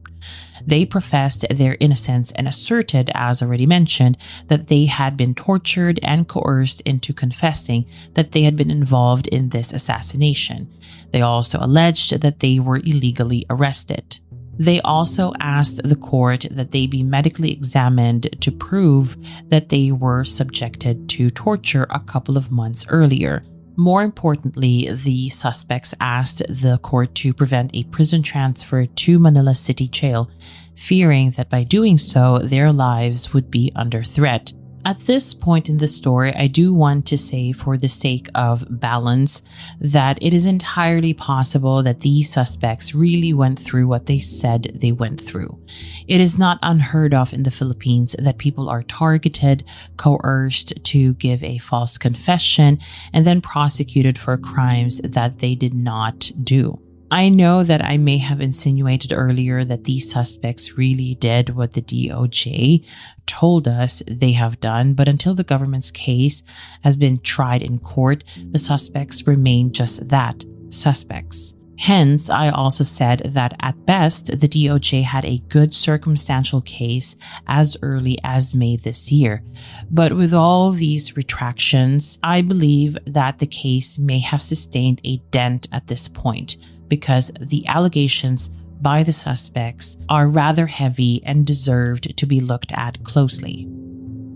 They professed their innocence and asserted, as already mentioned, that they had been tortured and coerced into confessing that they had been involved in this assassination. They also alleged that they were illegally arrested. They also asked the court that they be medically examined to prove that they were subjected to torture a couple of months earlier. More importantly, the suspects asked the court to prevent a prison transfer to Manila City Jail, fearing that by doing so, their lives would be under threat. At this point in the story, I do want to say, for the sake of balance, that it is entirely possible that these suspects really went through what they said they went through. It is not unheard of in the Philippines that people are targeted, coerced to give a false confession, and then prosecuted for crimes that they did not do. I know that I may have insinuated earlier that these suspects really did what the DOJ told us they have done, but until the government's case has been tried in court, the suspects remain just that, suspects. Hence, I also said that at best, the DOJ had a good circumstantial case as early as May this year. But with all these retractions, I believe that the case may have sustained a dent at this point, because the allegations by the suspects are rather heavy and deserved to be looked at closely.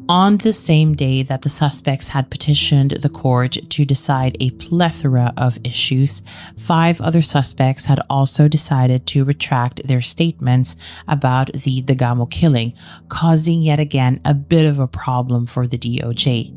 On the same day that the suspects had petitioned the court to decide a plethora of issues, 5 other suspects had also decided to retract their statements about the Degamo killing, causing yet again a bit of a problem for the DOJ.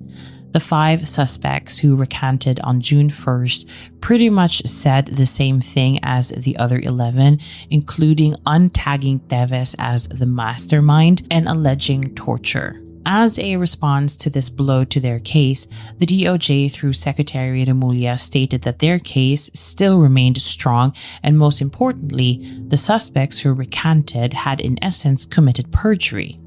The 5 suspects who recanted on June 1st pretty much said the same thing as the other 11, including untagging Teves as the mastermind and alleging torture. As a response to this blow to their case, the DOJ through Secretary Remulla stated that their case still remained strong, and most importantly, the suspects who recanted had in essence committed perjury,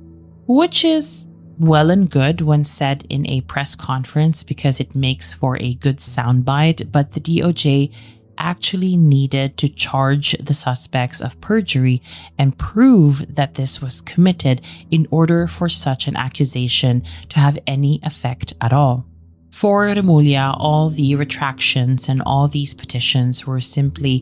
which is well and good when said in a press conference because it makes for a good soundbite, but the DOJ actually needed to charge the suspects of perjury and prove that this was committed in order for such an accusation to have any effect at all. For Remulla, all the retractions and all these petitions were simply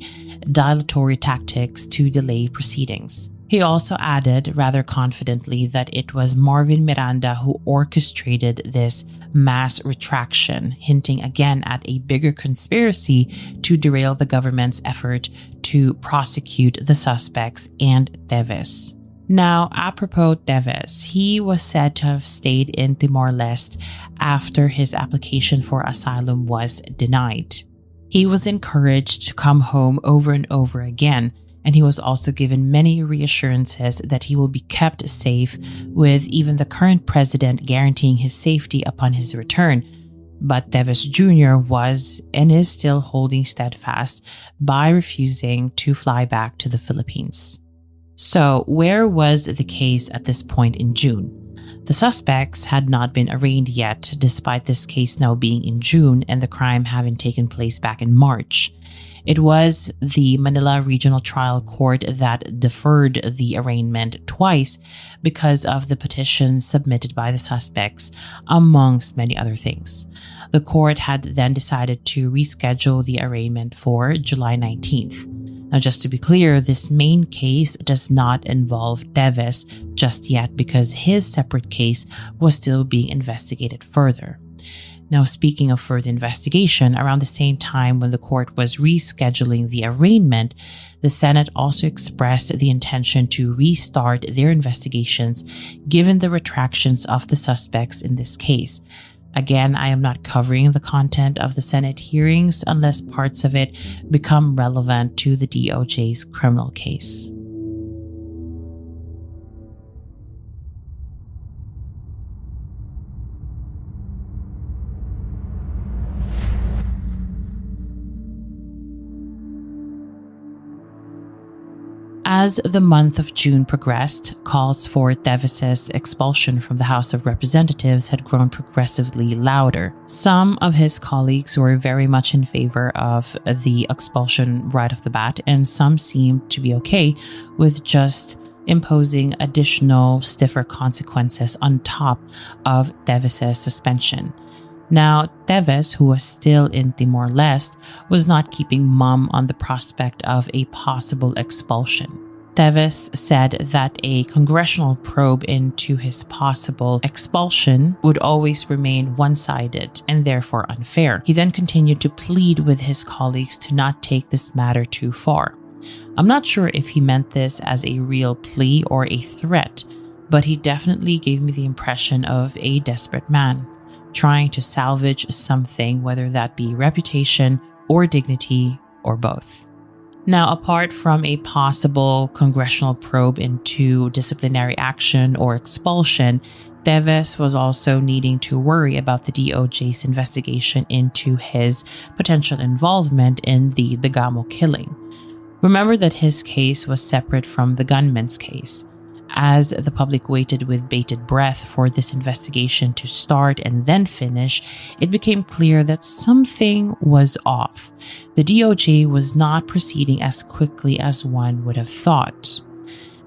dilatory tactics to delay proceedings. He also added rather confidently that it was Marvin Miranda who orchestrated this mass retraction, hinting again at a bigger conspiracy to derail the government's effort to prosecute the suspects and Teves. Now, apropos Teves, he was said to have stayed in Timor-Leste after his application for asylum was denied. He was encouraged to come home over and over again, and he was also given many reassurances that he will be kept safe, with even the current president guaranteeing his safety upon his return. But Teves Jr. was and is still holding steadfast by refusing to fly back to the Philippines. So, where was the case at this point in June? The suspects had not been arraigned yet, despite this case now being in June and the crime having taken place back in March. It was the Manila Regional Trial Court that deferred the arraignment twice because of the petitions submitted by the suspects, amongst many other things. The court had then decided to reschedule the arraignment for July 19th. Now, just to be clear, this main case does not involve Teves just yet because his separate case was still being investigated further. Now, speaking of further investigation, around the same time when the court was rescheduling the arraignment, the Senate also expressed the intention to restart their investigations given the retractions of the suspects in this case. Again, I am not covering the content of the Senate hearings unless parts of it become relevant to the DOJ's criminal case. As the month of June progressed, calls for Teves' expulsion from the House of Representatives had grown progressively louder. Some of his colleagues were very much in favor of the expulsion right off the bat, and some seemed to be okay with just imposing additional stiffer consequences on top of Teves' suspension. Now, Teves, who was still in Timor-Leste, was not keeping mum on the prospect of a possible expulsion. Teves said that a congressional probe into his possible expulsion would always remain one-sided and therefore unfair. He then continued to plead with his colleagues to not take this matter too far. I'm not sure if he meant this as a real plea or a threat, but he definitely gave me the impression of a desperate man, trying to salvage something, whether that be reputation or dignity or both. Now, apart from a possible congressional probe into disciplinary action or expulsion, Teves was also needing to worry about the DOJ's investigation into his potential involvement in the Degamo killing. Remember that his case was separate from the gunman's case. As the public waited with bated breath for this investigation to start and then finish, it became clear that something was off. The DOJ was not proceeding as quickly as one would have thought.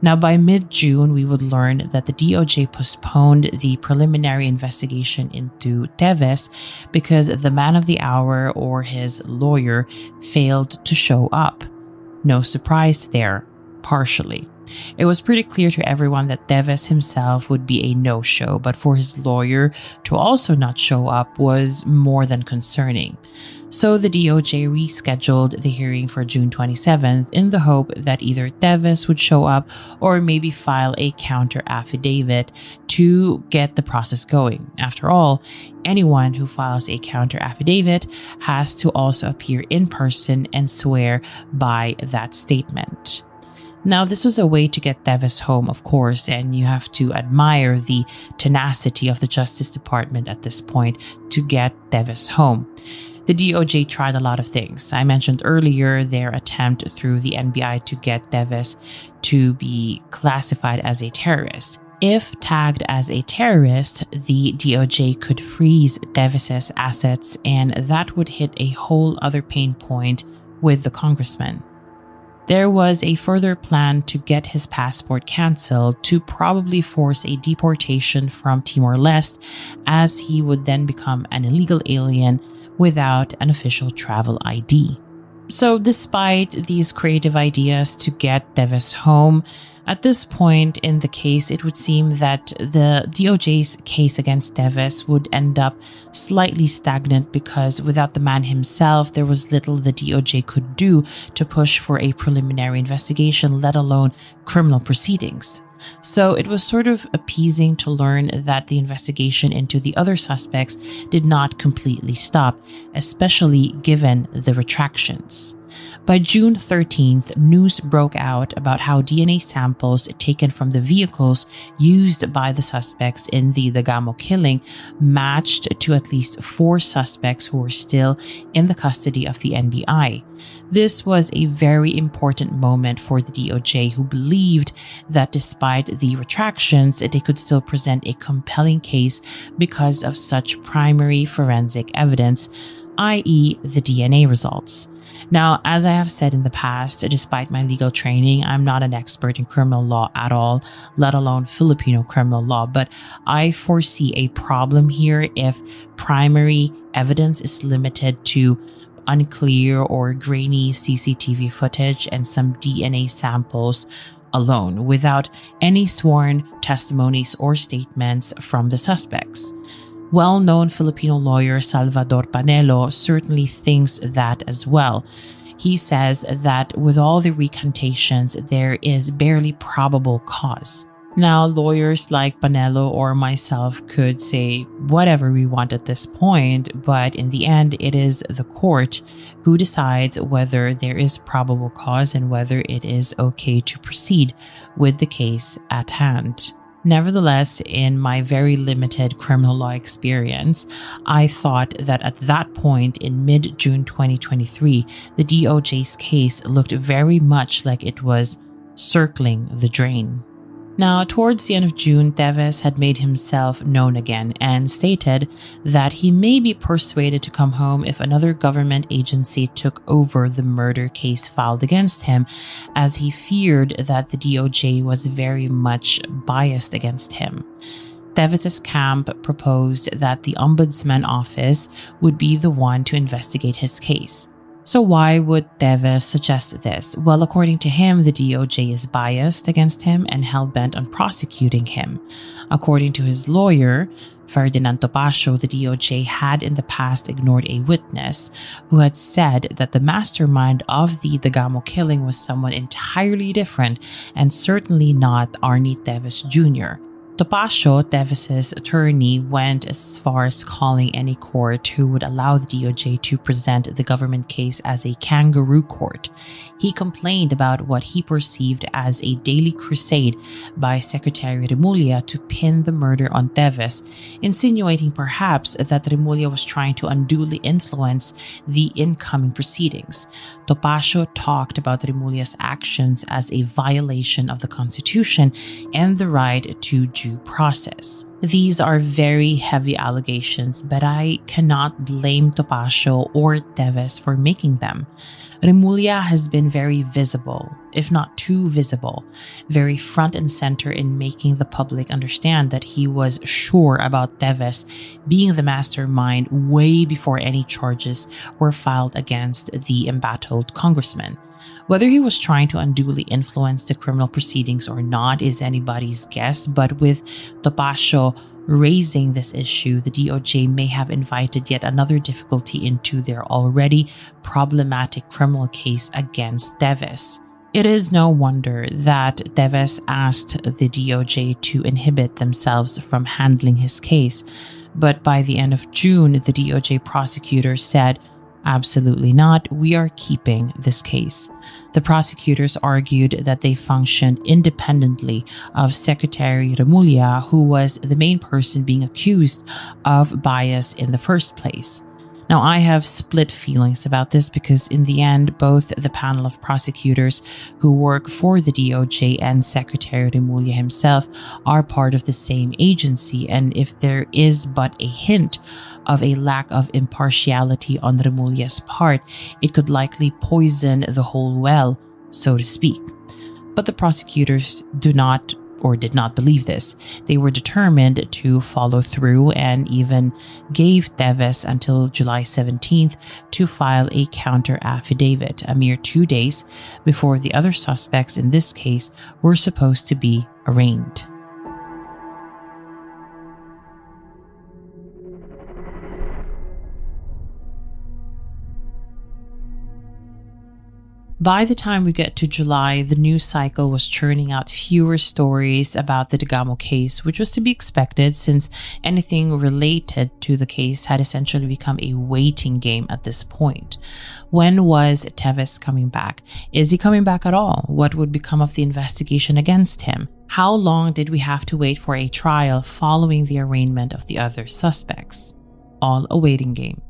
Now, by mid-June, we would learn that the DOJ postponed the preliminary investigation into Teves because the man of the hour, or his lawyer, failed to show up. No surprise there, partially. It was pretty clear to everyone that Teves himself would be a no-show, but for his lawyer to also not show up was more than concerning. So the DOJ rescheduled the hearing for June 27th in the hope that either Teves would show up or maybe file a counter affidavit to get the process going. After all, anyone who files a counter affidavit has to also appear in person and swear by that statement. Now, this was a way to get Teves home, of course, and you have to admire the tenacity of the Justice Department at this point to get Teves home. The DOJ tried a lot of things. I mentioned earlier their attempt through the NBI to get Teves to be classified as a terrorist. If tagged as a terrorist, the DOJ could freeze Teves' assets, and that would hit a whole other pain point with the congressman. There was a further plan to get his passport canceled to probably force a deportation from Timor-Leste, as he would then become an illegal alien without an official travel ID. So despite these creative ideas to get Teves home, at this point in the case, it would seem that the DOJ's case against Teves would end up slightly stagnant because without the man himself, there was little the DOJ could do to push for a preliminary investigation, let alone criminal proceedings. So it was sort of appeasing to learn that the investigation into the other suspects did not completely stop, especially given the retractions. By June 13th, news broke out about how DNA samples taken from the vehicles used by the suspects in the Degamo killing matched to at least 4 suspects who were still in the custody of the NBI. This was a very important moment for the DOJ, who believed that despite the retractions, they could still present a compelling case because of such primary forensic evidence, i.e. the DNA results. Now, as I have said in the past, despite my legal training, I'm not an expert in criminal law at all, let alone Filipino criminal law, but I foresee a problem here if primary evidence is limited to unclear or grainy CCTV footage and some DNA samples alone, without any sworn testimonies or statements from the suspects. Well-known Filipino lawyer Salvador Panelo certainly thinks that as well. He says that with all the recantations, there is barely probable cause. Now, lawyers like Panelo or myself could say whatever we want at this point, but in the end, it is the court who decides whether there is probable cause and whether it is okay to proceed with the case at hand. Nevertheless, in my very limited criminal law experience, I thought that at that point in mid-June 2023, the DOJ's case looked very much like it was circling the drain. Now, towards the end of June, Teves had made himself known again and stated that he may be persuaded to come home if another government agency took over the murder case filed against him, as he feared that the DOJ was very much biased against him. Teves' camp proposed that the Ombudsman office would be the one to investigate his case. So why would Teves suggest this? Well, according to him, the DOJ is biased against him and hell-bent on prosecuting him. According to his lawyer, Ferdinand Topacio, the DOJ had in the past ignored a witness who had said that the mastermind of the Degamo killing was someone entirely different and certainly not Arnie Teves Jr. Topacio, Teves's attorney, went as far as calling any court who would allow the DOJ to present the government case as a kangaroo court. He complained about what he perceived as a daily crusade by Secretary Remulla to pin the murder on Teves, insinuating perhaps that Remulla was trying to unduly influence the incoming proceedings. Topacio talked about Remulla's actions as a violation of the Constitution and the right to due process. These are very heavy allegations, but I cannot blame Topacio or Teves for making them. Remulla has been very visible, if not too visible, very front and center in making the public understand that he was sure about Teves being the mastermind way before any charges were filed against the embattled congressman. Whether he was trying to unduly influence the criminal proceedings or not is anybody's guess, but with Topacio raising this issue, the DOJ may have invited yet another difficulty into their already problematic criminal case against Teves. It is no wonder that Teves asked the DOJ to inhibit themselves from handling his case, but by the end of June, the DOJ prosecutor said, "Absolutely not. We are keeping this case." The prosecutors argued that they functioned independently of Secretary Remulla, who was the main person being accused of bias in the first place. Now, I have split feelings about this because in the end, both the panel of prosecutors who work for the DOJ and Secretary Remulla himself are part of the same agency, and if there is but a hint of a lack of impartiality on Remulla's part, it could likely poison the whole well, so to speak. But the prosecutors did not believe this. They were determined to follow through and even gave Teves until July 17th to file a counter affidavit, a mere 2 days before the other suspects in this case were supposed to be arraigned. By the time we get to July, the news cycle was churning out fewer stories about the Degamo case, which was to be expected since anything related to the case had essentially become a waiting game at this point. When was Teves coming back? Is he coming back at all? What would become of the investigation against him? How long did we have to wait for a trial following the arraignment of the other suspects? All a waiting game.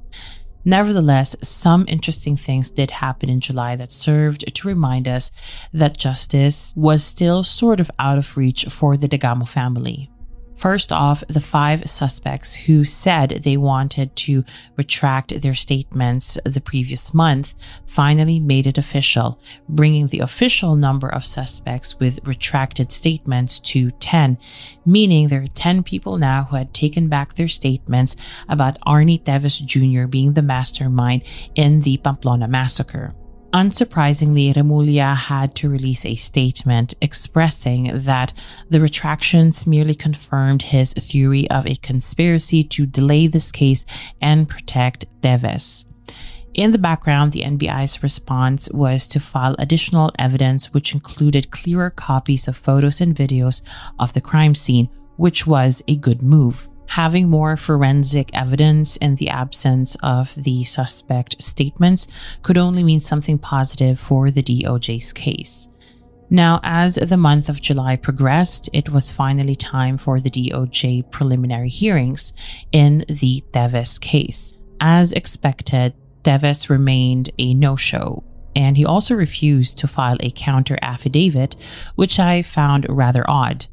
Nevertheless, some interesting things did happen in July that served to remind us that justice was still sort of out of reach for the Degamo family. First off, the 5 suspects who said they wanted to retract their statements the previous month finally made it official, bringing the official number of suspects with retracted statements to 10, meaning there are 10 people now who had taken back their statements about Arnie Teves Jr. being the mastermind in the Pamplona massacre. Unsurprisingly, Remulla had to release a statement expressing that the retractions merely confirmed his theory of a conspiracy to delay this case and protect Teves. In the background, the NBI's response was to file additional evidence, which included clearer copies of photos and videos of the crime scene, which was a good move. Having more forensic evidence in the absence of the suspect statements could only mean something positive for the DOJ's case. Now, as the month of July progressed, it was finally time for the DOJ preliminary hearings in the Teves case. As expected, Teves remained a no-show, and he also refused to file a counter affidavit, which I found rather odd.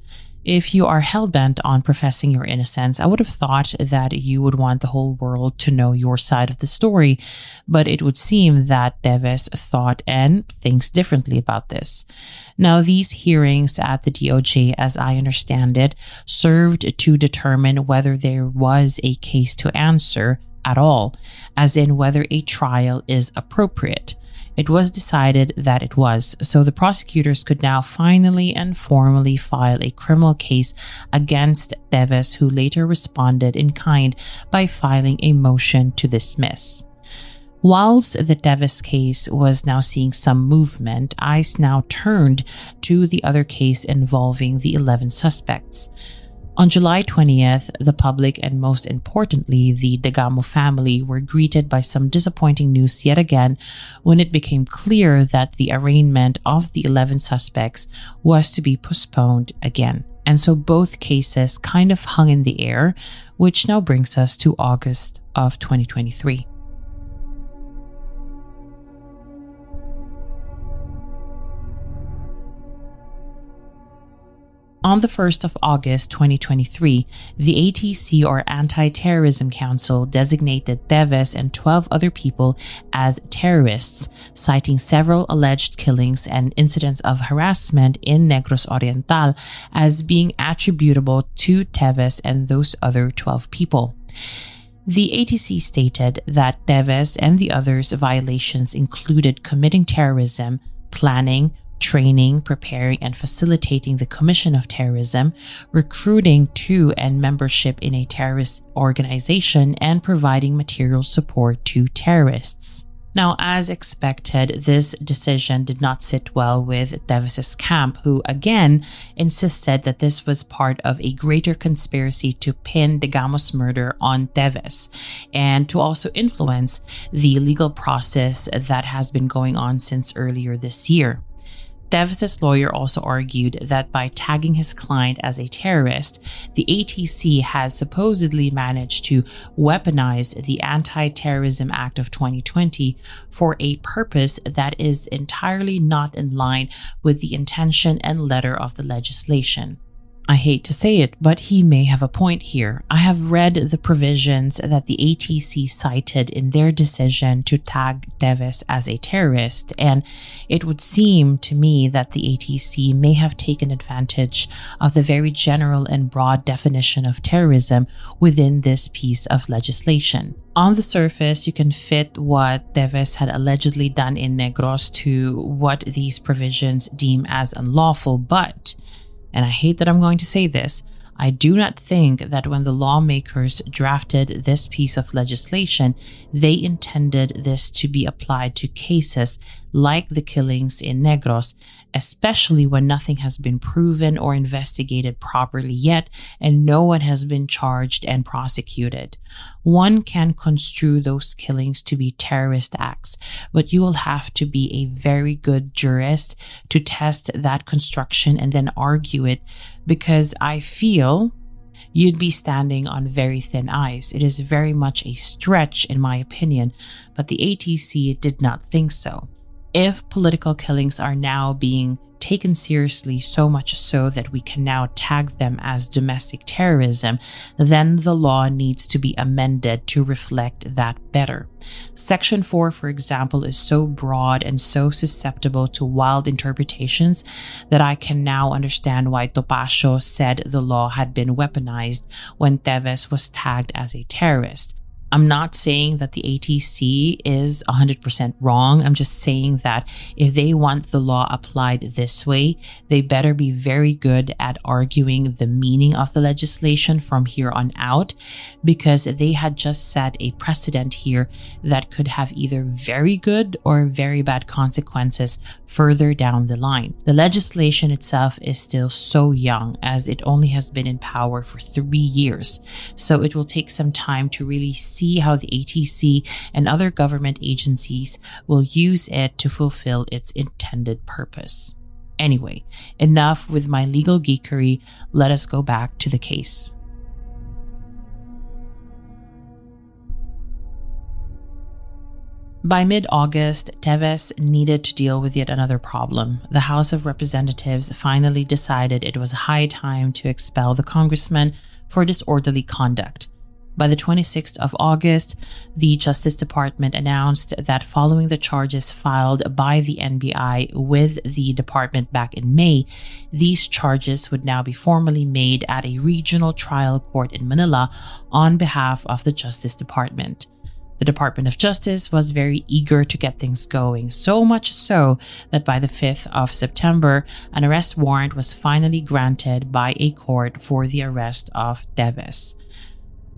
If you are hell-bent on professing your innocence, I would have thought that you would want the whole world to know your side of the story, but it would seem that Teves thought and thinks differently about this. Now, these hearings at the DOJ, as I understand it, served to determine whether there was a case to answer at all, as in whether a trial is appropriate. It was decided that it was, so the prosecutors could now finally and formally file a criminal case against Teves, who later responded in kind by filing a motion to dismiss. Whilst the Teves case was now seeing some movement, eyes now turned to the other case involving the 11 suspects. On July 20th, the public and most importantly, the Degamo family were greeted by some disappointing news yet again when it became clear that the arraignment of the 11 suspects was to be postponed again. And so both cases kind of hung in the air, which now brings us to August of 2023. On the 1st of August 2023, the ATC or Anti-Terrorism Council designated Teves and 12 other people as terrorists, citing several alleged killings and incidents of harassment in Negros Oriental as being attributable to Teves and those other 12 people. The ATC stated that Teves and the others' violations included committing terrorism, planning, training, preparing, and facilitating the commission of terrorism, recruiting to and membership in a terrorist organization, and providing material support to terrorists. Now, as expected, this decision did not sit well with Teves' camp, who again insisted that this was part of a greater conspiracy to pin Degamo's murder on Teves and to also influence the legal process that has been going on since earlier this year. Teves' lawyer also argued that by tagging his client as a terrorist, the ATC has supposedly managed to weaponize the Anti-Terrorism Act of 2020 for a purpose that is entirely not in line with the intention and letter of the legislation. I hate to say it, but he may have a point here. I have read the provisions that the ATC cited in their decision to tag Teves as a terrorist, and it would seem to me that the ATC may have taken advantage of the very general and broad definition of terrorism within this piece of legislation. On the surface, you can fit what Teves had allegedly done in Negros to what these provisions deem as unlawful, but and I hate that I'm going to say this, I do not think that when the lawmakers drafted this piece of legislation, they intended this to be applied to cases like the killings in Negros, especially when nothing has been proven or investigated properly yet and no one has been charged and prosecuted. One can construe those killings to be terrorist acts, but you will have to be a very good jurist to test that construction and then argue it, because I feel you'd be standing on very thin ice. It is very much a stretch in my opinion, but the ATC did not think so. If political killings are now being taken seriously, so much so that we can now tag them as domestic terrorism, then the law needs to be amended to reflect that better. Section 4, for example, is so broad and so susceptible to wild interpretations that I can now understand why Topacio said the law had been weaponized when Teves was tagged as a terrorist. I'm not saying that the ATC is 100% wrong. I'm just saying that if they want the law applied this way, they better be very good at arguing the meaning of the legislation from here on out, because they had just set a precedent here that could have either very good or very bad consequences further down the line. The legislation itself is still so young, as it only has been in power for 3 years. So it will take some time to really see how the ATC and other government agencies will use it to fulfill its intended purpose. Anyway, enough with my legal geekery. Let us go back to the case. By mid-August, Teves needed to deal with yet another problem. The House of Representatives finally decided it was high time to expel the congressman for disorderly conduct. By the 26th of August, the Justice Department announced that following the charges filed by the NBI with the department back in May, these charges would now be formally made at a regional trial court in Manila on behalf of the Justice Department. The Department of Justice was very eager to get things going, so much so that by the 5th of September, an arrest warrant was finally granted by a court for the arrest of Teves.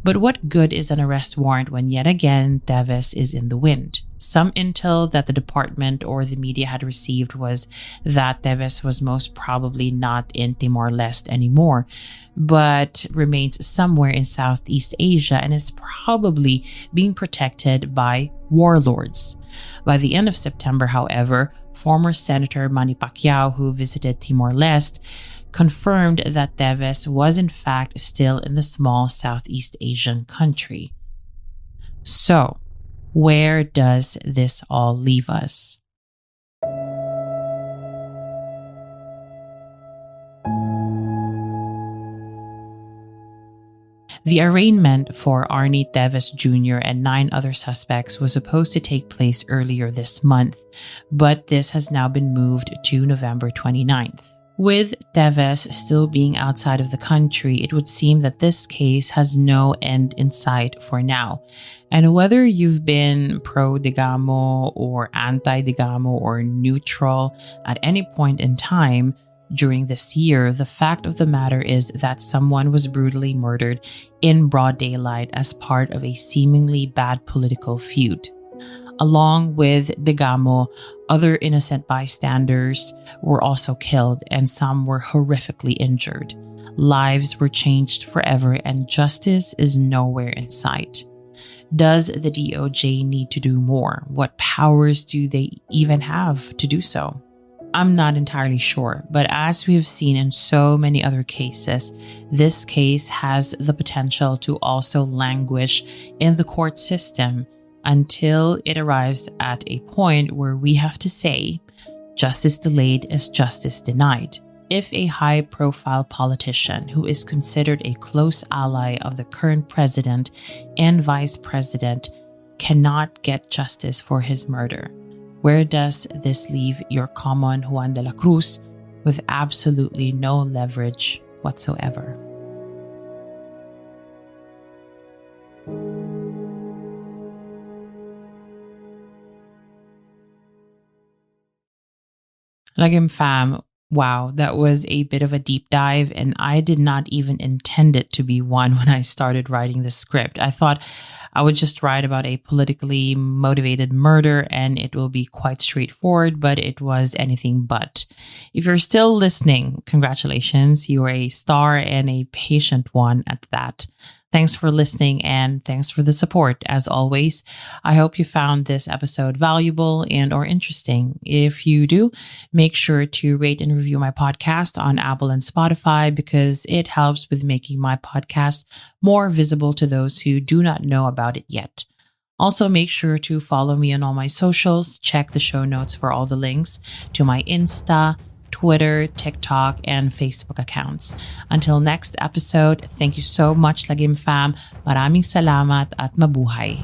But what good is an arrest warrant when yet again Teves is in the wind? Some intel that the department or the media had received was that Teves was most probably not in Timor-Leste anymore, but remains somewhere in Southeast Asia and is probably being protected by warlords. By the end of September, however, former Senator Manny Pacquiao, who visited Timor-Leste, confirmed that Teves was in fact still in the small Southeast Asian country. So, where does this all leave us? The arraignment for Arnie Teves Jr. and 9 other suspects was supposed to take place earlier this month, but this has now been moved to November 29th. With Teves still being outside of the country, it would seem that this case has no end in sight for now. And whether you've been pro-Degamo or anti-Degamo or neutral at any point in time during this year, the fact of the matter is that someone was brutally murdered in broad daylight as part of a seemingly bad political feud. Along with Degamo, other innocent bystanders were also killed and some were horrifically injured. Lives were changed forever and justice is nowhere in sight. Does the DOJ need to do more? What powers do they even have to do so? I'm not entirely sure, but as we've seen in so many other cases, this case has the potential to also languish in the court system until it arrives at a point where we have to say, justice delayed is justice denied. If a high-profile politician who is considered a close ally of the current president and vice president cannot get justice for his murder, where does this leave your common Juan de la Cruz with absolutely no leverage whatsoever? Lagim fam, wow, that was a bit of a deep dive, and I did not even intend it to be one when I started writing the script. I thought I would just write about a politically motivated murder and it will be quite straightforward, but it was anything but. If you're still listening, congratulations, you are a star and a patient one at that. Thanks for listening and thanks for the support. As always, I hope you found this episode valuable and or interesting. If you do, make sure to rate and review my podcast on Apple and Spotify because it helps with making my podcast more visible to those who do not know about it yet. Also, make sure to follow me on all my socials. Check the show notes for all the links to my Insta, Twitter, TikTok, and Facebook accounts. Until next episode, thank you so much, Lagim fam. Maraming salamat at mabuhay.